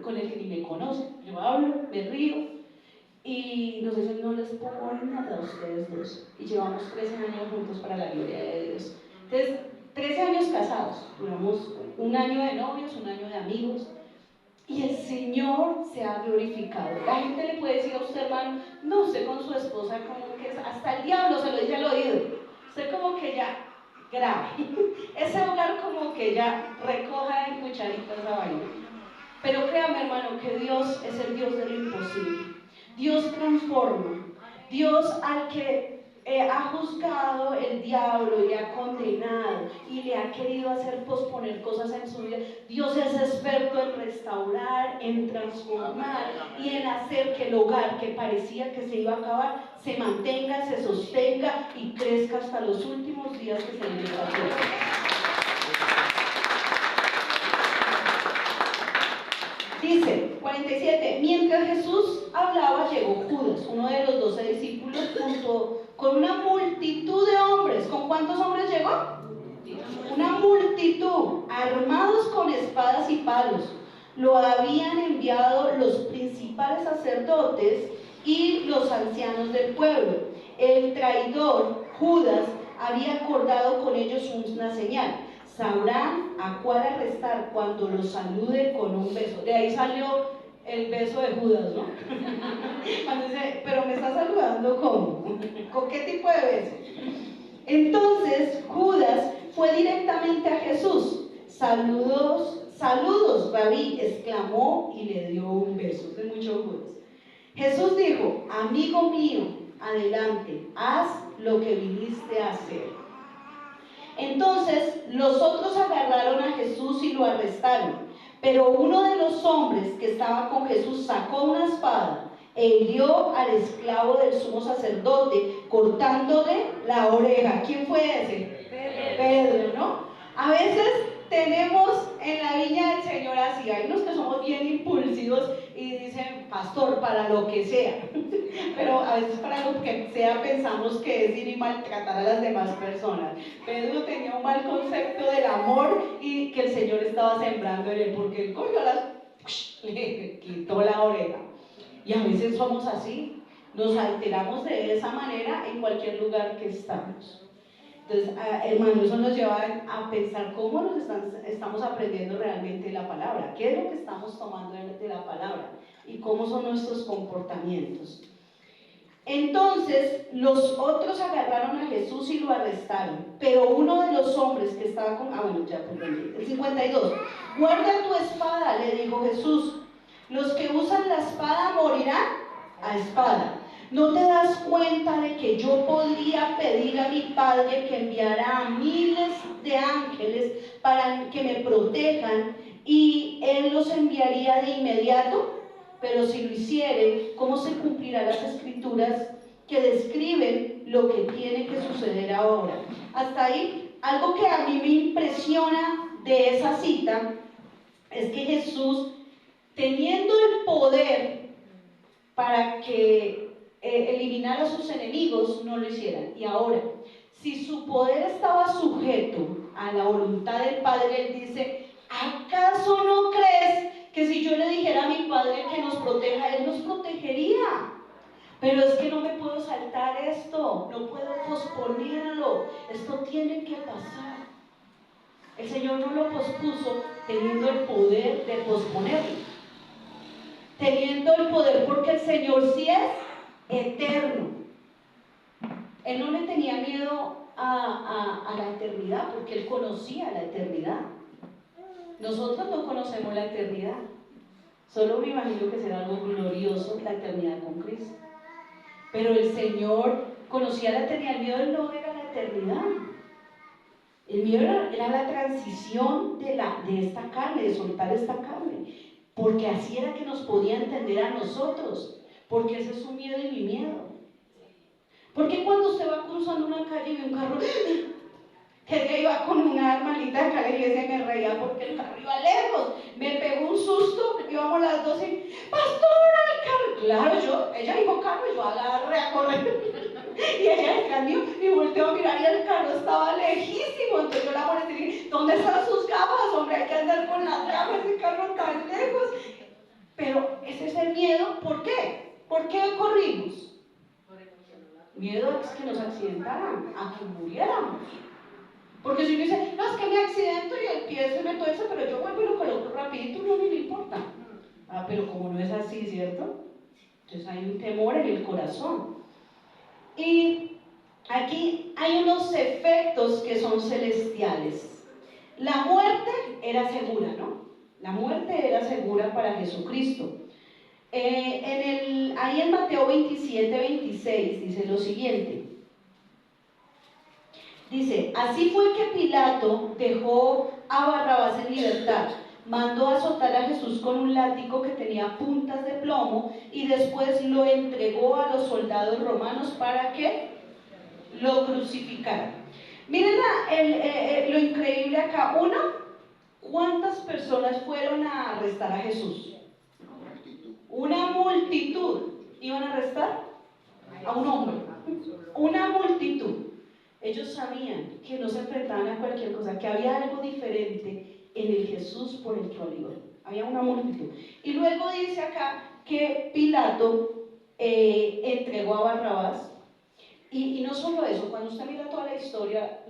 con el que ni me conoce, yo hablo, me río, y nos dicen, no les pongo nada a ustedes dos, y llevamos 13 años juntos para la gloria de Dios. Entonces, 13 años casados, duramos un año de novios, un año de amigos, y el Señor se ha glorificado. La gente le puede decir a usted, hermano, no, usted con su esposa como que hasta el diablo se lo dice al oído, usted como que ya grave, ese hogar como que ya recoja en cucharitas esa vaina. Pero créame, hermano, que Dios es el Dios de lo imposible. Dios transforma. Dios, al que ha juzgado el diablo y ha condenado y le ha querido hacer posponer cosas en su vida, Dios es experto en restaurar, en transformar y en hacer que el hogar que parecía que se iba a acabar se mantenga, se sostenga y crezca hasta los últimos días que se le pasó. Dice, 47, mientras Jesús hablaba, llegó Judas, uno de los 12 discípulos, junto con una multitud de hombres. ¿Con cuántos hombres llegó? Una multitud, armados con espadas y palos. Lo habían enviado los principales sacerdotes y los ancianos del pueblo. El traidor, Judas, había acordado con ellos una señal. Sabrán a cuál arrestar cuando los salude con un beso. De ahí salió el beso de Judas, ¿no? Cuando dice, pero me está saludando ¿cómo? ¿Con qué tipo de beso? Entonces Judas fue directamente a Jesús. Saludos, saludos, Rabí, exclamó y le dio un beso. De mucho Judas. Jesús dijo, amigo mío, adelante, haz lo que viniste a hacer. Entonces los otros agarraron a Jesús y lo arrestaron, pero uno de los hombres que estaba con Jesús sacó una espada e hirió al esclavo del sumo sacerdote, cortándole la oreja. ¿Quién fue ese? Pedro, ¿no? A veces tenemos en la viña del Señor así, hay unos que somos bien impulsivos y dicen, pastor, para lo que sea, pero a veces para lo que sea pensamos que es ir y maltratar a las demás personas. Pedro tenía un mal concepto del amor y que el Señor estaba sembrando en él, porque él cogió le quitó la oreja. Y a veces somos así, nos alteramos de esa manera en cualquier lugar que estamos. Entonces, hermanos, eso nos lleva a pensar cómo nos estamos aprendiendo realmente la palabra, qué es lo que estamos tomando de la palabra y cómo son nuestros comportamientos. Entonces, los otros agarraron a Jesús y lo arrestaron, pero uno de los hombres que estaba con... el 52. Guarda tu espada, le dijo Jesús. Los que usan la espada morirán a espada. ¿No te das cuenta de que yo podría pedir a mi Padre que enviara a miles de ángeles para que me protejan y Él los enviaría de inmediato? Pero si lo hiciere, ¿cómo se cumplirán las escrituras que describen lo que tiene que suceder ahora? Hasta ahí, algo que a mí me impresiona de esa cita es que Jesús, teniendo el poder para que eliminar a sus enemigos, no lo hicieran. Y ahora, si su poder estaba sujeto a la voluntad del Padre, Él dice: ¿acaso no crees que si yo le dijera a mi Padre que nos proteja, Él nos protegería? Pero es que no me puedo saltar esto, no puedo posponerlo, esto tiene que pasar. El Señor no lo pospuso teniendo el poder de posponerlo, teniendo el poder, porque el Señor sí es eterno. Él no le tenía miedo a la eternidad, porque Él conocía la eternidad. Nosotros no conocemos la eternidad. Solo me imagino que será algo glorioso la eternidad con Cristo. Pero el Señor conocía la eternidad. El miedo de Él no era la eternidad. El miedo era la transición de esta carne, de soltar esta carne. Porque así era que nos podía entender a nosotros. Porque ese es su miedo y mi miedo. Porque cuando usted va cruzando una calle y ve un carro, que yo iba con una hermanita acá a la iglesia y me reía porque el carro iba lejos, me pegó un susto, íbamos las dos y: ¡pastora, el carro! Claro, ella dijo carro y yo agarré a correr y ella el cambio y volteó a mirar y el carro estaba lejísimo. Entonces yo la molesté y dije: ¿dónde están sus gafas, hombre? Hay que andar con las gafas, ese carro tan lejos. Pero ese es el miedo. ¿Por qué? ¿Por qué corrimos? Miedo a que nos accidentaran, a que muriéramos. Porque si uno dice: no, es que me accidento y el pie se me tuerce, pero yo vuelvo y lo coloco rapidito, no me importa. Ah, pero como no es así, ¿cierto? Entonces hay un temor en el corazón. Y aquí hay unos efectos que son celestiales. La muerte era segura, ¿no? La muerte era segura para Jesucristo. Ahí en Mateo 27-26 dice lo siguiente. Dice: así fue que Pilato dejó a Barrabás en libertad, mandó azotar a Jesús con un látigo que tenía puntas de plomo y después lo entregó a los soldados romanos para que lo crucificaran. Miren lo increíble acá. Una, ¿cuántas personas fueron a arrestar a Jesús? Una multitud. ¿Iban a arrestar? A un hombre. Una multitud. Ellos sabían que no se enfrentaban a cualquier cosa, que había algo diferente en el Jesús por el que iban. Había una multitud. Y luego dice acá que Pilato entregó a Barrabás. Y no solo eso, cuando usted mira toda la historia,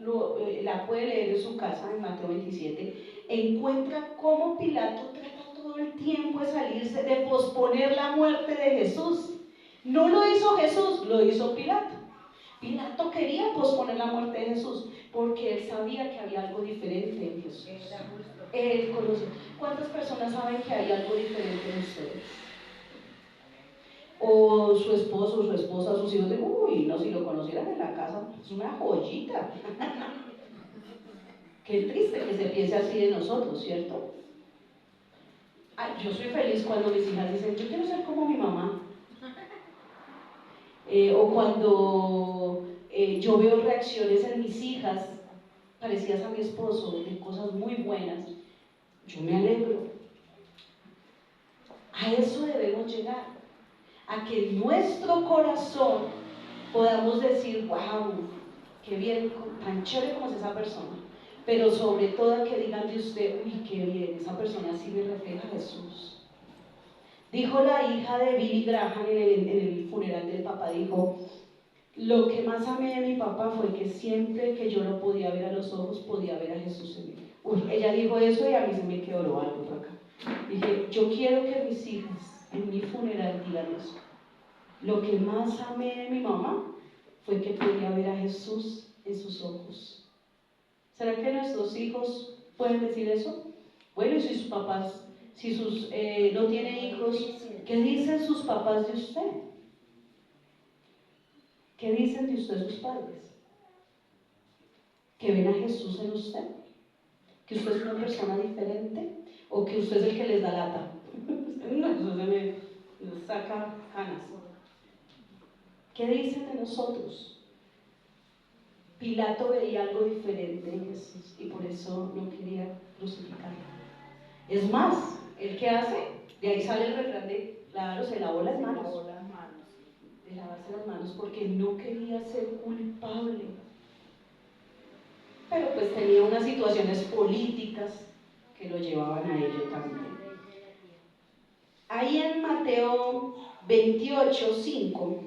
la puede leer en su casa, en Mateo 27, encuentra cómo Pilato trata todo el tiempo de salirse, de posponer la muerte de Jesús. No lo hizo Jesús, lo hizo Pilato. Pilato quería posponer la muerte de Jesús porque él sabía que había algo diferente en Jesús. Él conocía. ¿Cuántas personas saben que hay algo diferente en ustedes? O su esposo, su esposa, sus hijos dicen: uy, no, si lo conocieran en la casa, es una joyita. Qué triste que se piense así de nosotros, ¿cierto? Ay, yo soy feliz cuando mis hijas dicen: yo quiero ser como mi mamá. O cuando yo veo reacciones en mis hijas parecidas a mi esposo, de cosas muy buenas, yo me alegro. A eso debemos llegar, a que en nuestro corazón podamos decir: wow, qué bien, tan chévere como es esa persona. Pero sobre todo que digan de usted: uy, qué bien, esa persona sí me refleja a Jesús. Dijo la hija de Billy Graham en el funeral del papá, dijo: lo que más amé de mi papá fue que siempre que yo lo podía ver a los ojos, podía ver a Jesús en mí. Uy, ella dijo eso y a mí se me quebró algo por acá. Dije: yo quiero que mis hijas en mi funeral digan eso. Lo que más amé de mi mamá fue que podía ver a Jesús en sus ojos. ¿Será que nuestros hijos pueden decir eso? Bueno, y si sus papás, no tienen hijos, ¿qué dicen sus papás de usted? ¿Qué dicen de usted sus padres? ¿Que ven a Jesús en usted? ¿Que usted es una persona diferente? ¿O que usted es el que les da lata? No, eso se me saca canas. ¿Qué dicen de nosotros? Pilato veía algo diferente en Jesús y por eso no quería crucificarlo. Es más, ¿el qué hace? De ahí sale el refrán de, claro, se lavó las manos. De lavarse las manos porque no quería ser culpable. Pero pues tenía unas situaciones políticas que lo llevaban a ello también. Ahí en Mateo 28:5,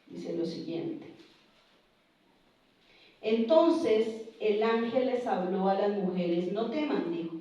dice lo siguiente: entonces el ángel les habló a las mujeres: no teman, dijo,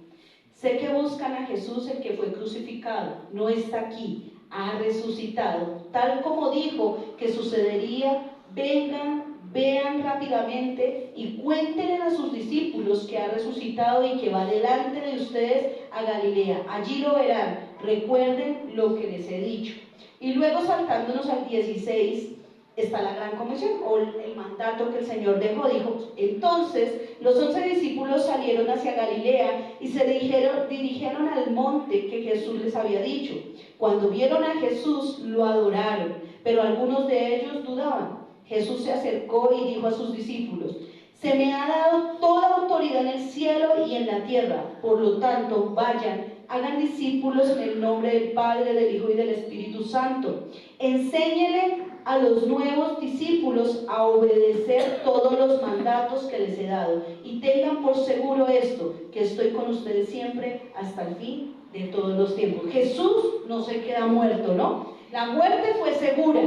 sé que buscan a Jesús, el que fue crucificado, no está aquí, ha resucitado, tal como dijo que sucedería. Vengan, vean rápidamente y cuéntenle a sus discípulos que ha resucitado y que va delante de ustedes a Galilea. Allí lo verán, recuerden lo que les he dicho. Y luego, saltándonos al 16, está la gran comisión o el mandato que el Señor dejó. Dijo: entonces los 11 discípulos salieron hacia Galilea y se dirigieron al monte que Jesús les había dicho. Cuando vieron a Jesús lo adoraron, pero algunos de ellos dudaban. Jesús se acercó y dijo a sus discípulos: se me ha dado toda autoridad en el cielo y en la tierra, por lo tanto vayan, hagan discípulos en el nombre del Padre, del Hijo y del Espíritu Santo. Enséñenle a los nuevos discípulos a obedecer todos los mandatos que les he dado, y tengan por seguro esto, que estoy con ustedes siempre hasta el fin de todos los tiempos. Jesús no se queda muerto, ¿no? La muerte fue segura,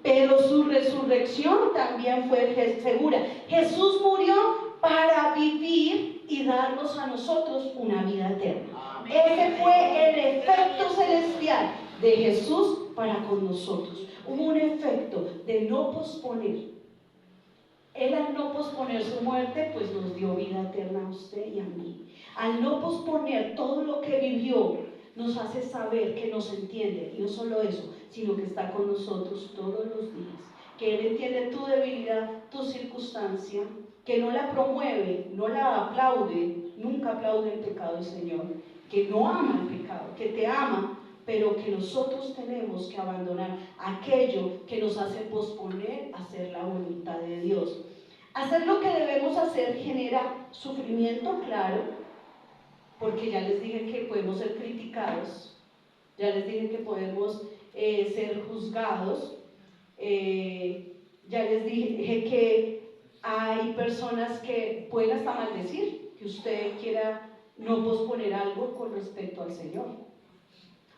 pero su resurrección también fue segura. Jesús murió para vivir y darnos a nosotros una vida eterna. Ese fue el efecto celestial de Jesús para con nosotros. Hubo un efecto de no posponer. Él, al no posponer su muerte, pues nos dio vida eterna a usted y a mí. Al no posponer todo lo que vivió, nos hace saber que nos entiende, y no solo eso, sino que está con nosotros todos los días, que Él entiende tu debilidad, tu circunstancia, que no la promueve, no la aplaude, nunca aplaude el pecado del Señor, que no ama el pecado, que te ama, pero que nosotros tenemos que abandonar aquello que nos hace posponer hacer la voluntad de Dios. Hacer lo que debemos hacer genera sufrimiento, claro, porque ya les dije que podemos ser criticados, ya les dije que podemos ser juzgados, ya les dije que hay personas que pueden hasta maldecir, que usted quiera no posponer algo con respecto al Señor,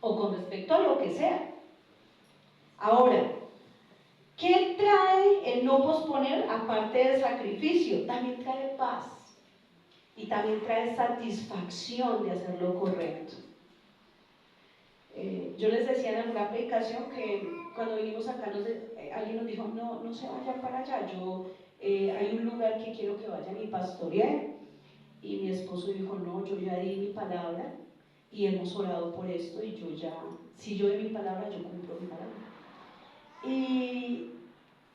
o con respecto a lo que sea. Ahora, ¿qué trae el no posponer aparte del sacrificio? También trae paz. Y también trae satisfacción de hacer lo correcto. Yo les decía en alguna predicación que cuando vinimos acá alguien nos dijo: no se vayan para allá, hay un lugar que quiero que vayan y pastoreen. Y mi esposo dijo: no, yo ya di mi palabra y hemos orado por esto, y si yo doy mi palabra, yo cumplo mi palabra.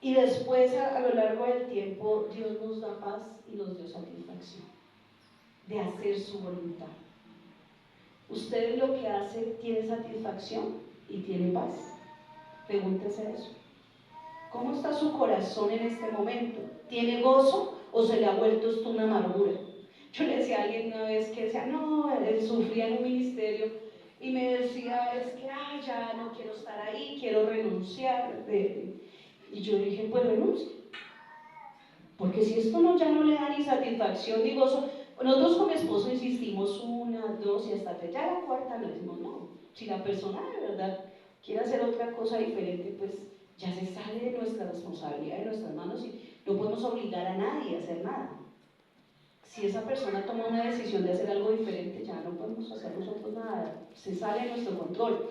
Y después, a lo largo del tiempo, Dios nos da paz y nos dio satisfacción de hacer su voluntad. ¿Usted lo que hace tiene satisfacción y tiene paz? Pregúntese eso. ¿Cómo está su corazón en este momento? ¿Tiene gozo o se le ha vuelto esto una amargura? Yo le decía a alguien una vez que decía: no, él sufría en un ministerio, y me decía: es que ya no quiero estar ahí, quiero renunciar. Y yo dije: pues renuncie, porque si esto ya no le da ni satisfacción ni gozo. Nosotros con mi esposo insistimos 1, 2 y hasta 3, ya la cuarta le decimos no. Si la persona de verdad quiere hacer otra cosa diferente, pues ya se sale de nuestra responsabilidad, de nuestras manos, y no podemos obligar a nadie a hacer nada. Si esa persona toma una decisión de hacer algo diferente, ya no podemos hacer nosotros nada, se sale de nuestro control.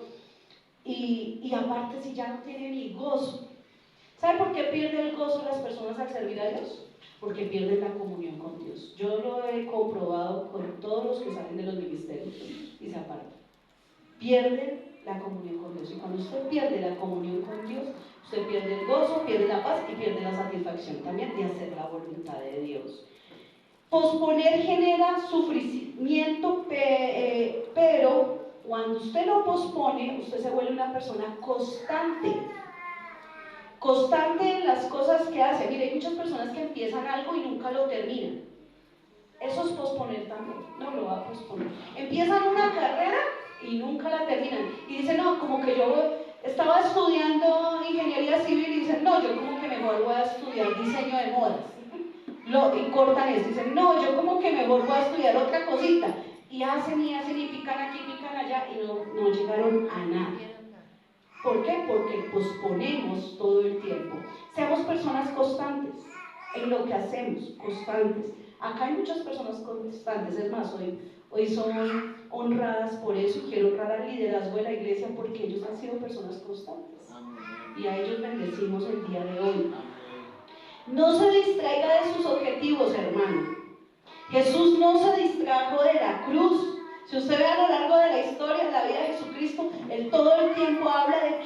Y aparte, si ya no tiene ni gozo, ¿sabe por qué pierden el gozo las personas al servir a Dios? Porque pierden la comunión con Dios. Yo lo he comprobado con todos los que salen de los ministerios y se apartan. Pierden la comunión con Dios. Y cuando usted pierde la comunión con Dios, usted pierde el gozo, pierde la paz y pierde la satisfacción también de hacer la voluntad de Dios. Posponer genera sufrimiento, pero cuando usted lo pospone, usted se vuelve una persona constante. Constante en las cosas que hace. Mire, hay muchas personas que empiezan algo y nunca lo terminan. Eso es posponer también. No lo va a posponer. Empiezan una carrera y nunca la terminan. Y dicen, no, como que yo estaba estudiando ingeniería civil y dicen, no, yo como que mejor voy a estudiar diseño de modas. Y cortan eso, dicen, no, yo como que mejor voy a estudiar otra cosita. Y hacen y pican aquí, pican allá y no llegaron a nada. ¿Por qué? Porque posponemos todo el tiempo. Seamos personas constantes en lo que hacemos, constantes. Acá hay muchas personas constantes, es más, hoy son honradas por eso y quiero honrar al liderazgo de la iglesia porque ellos han sido personas constantes. Y a ellos bendecimos el día de hoy. No se distraiga de sus objetivos, hermano. Jesús no se distrajo de la cruz. Si usted ve a lo largo de la historia, de la vida de Jesucristo, él todo el tiempo habla de que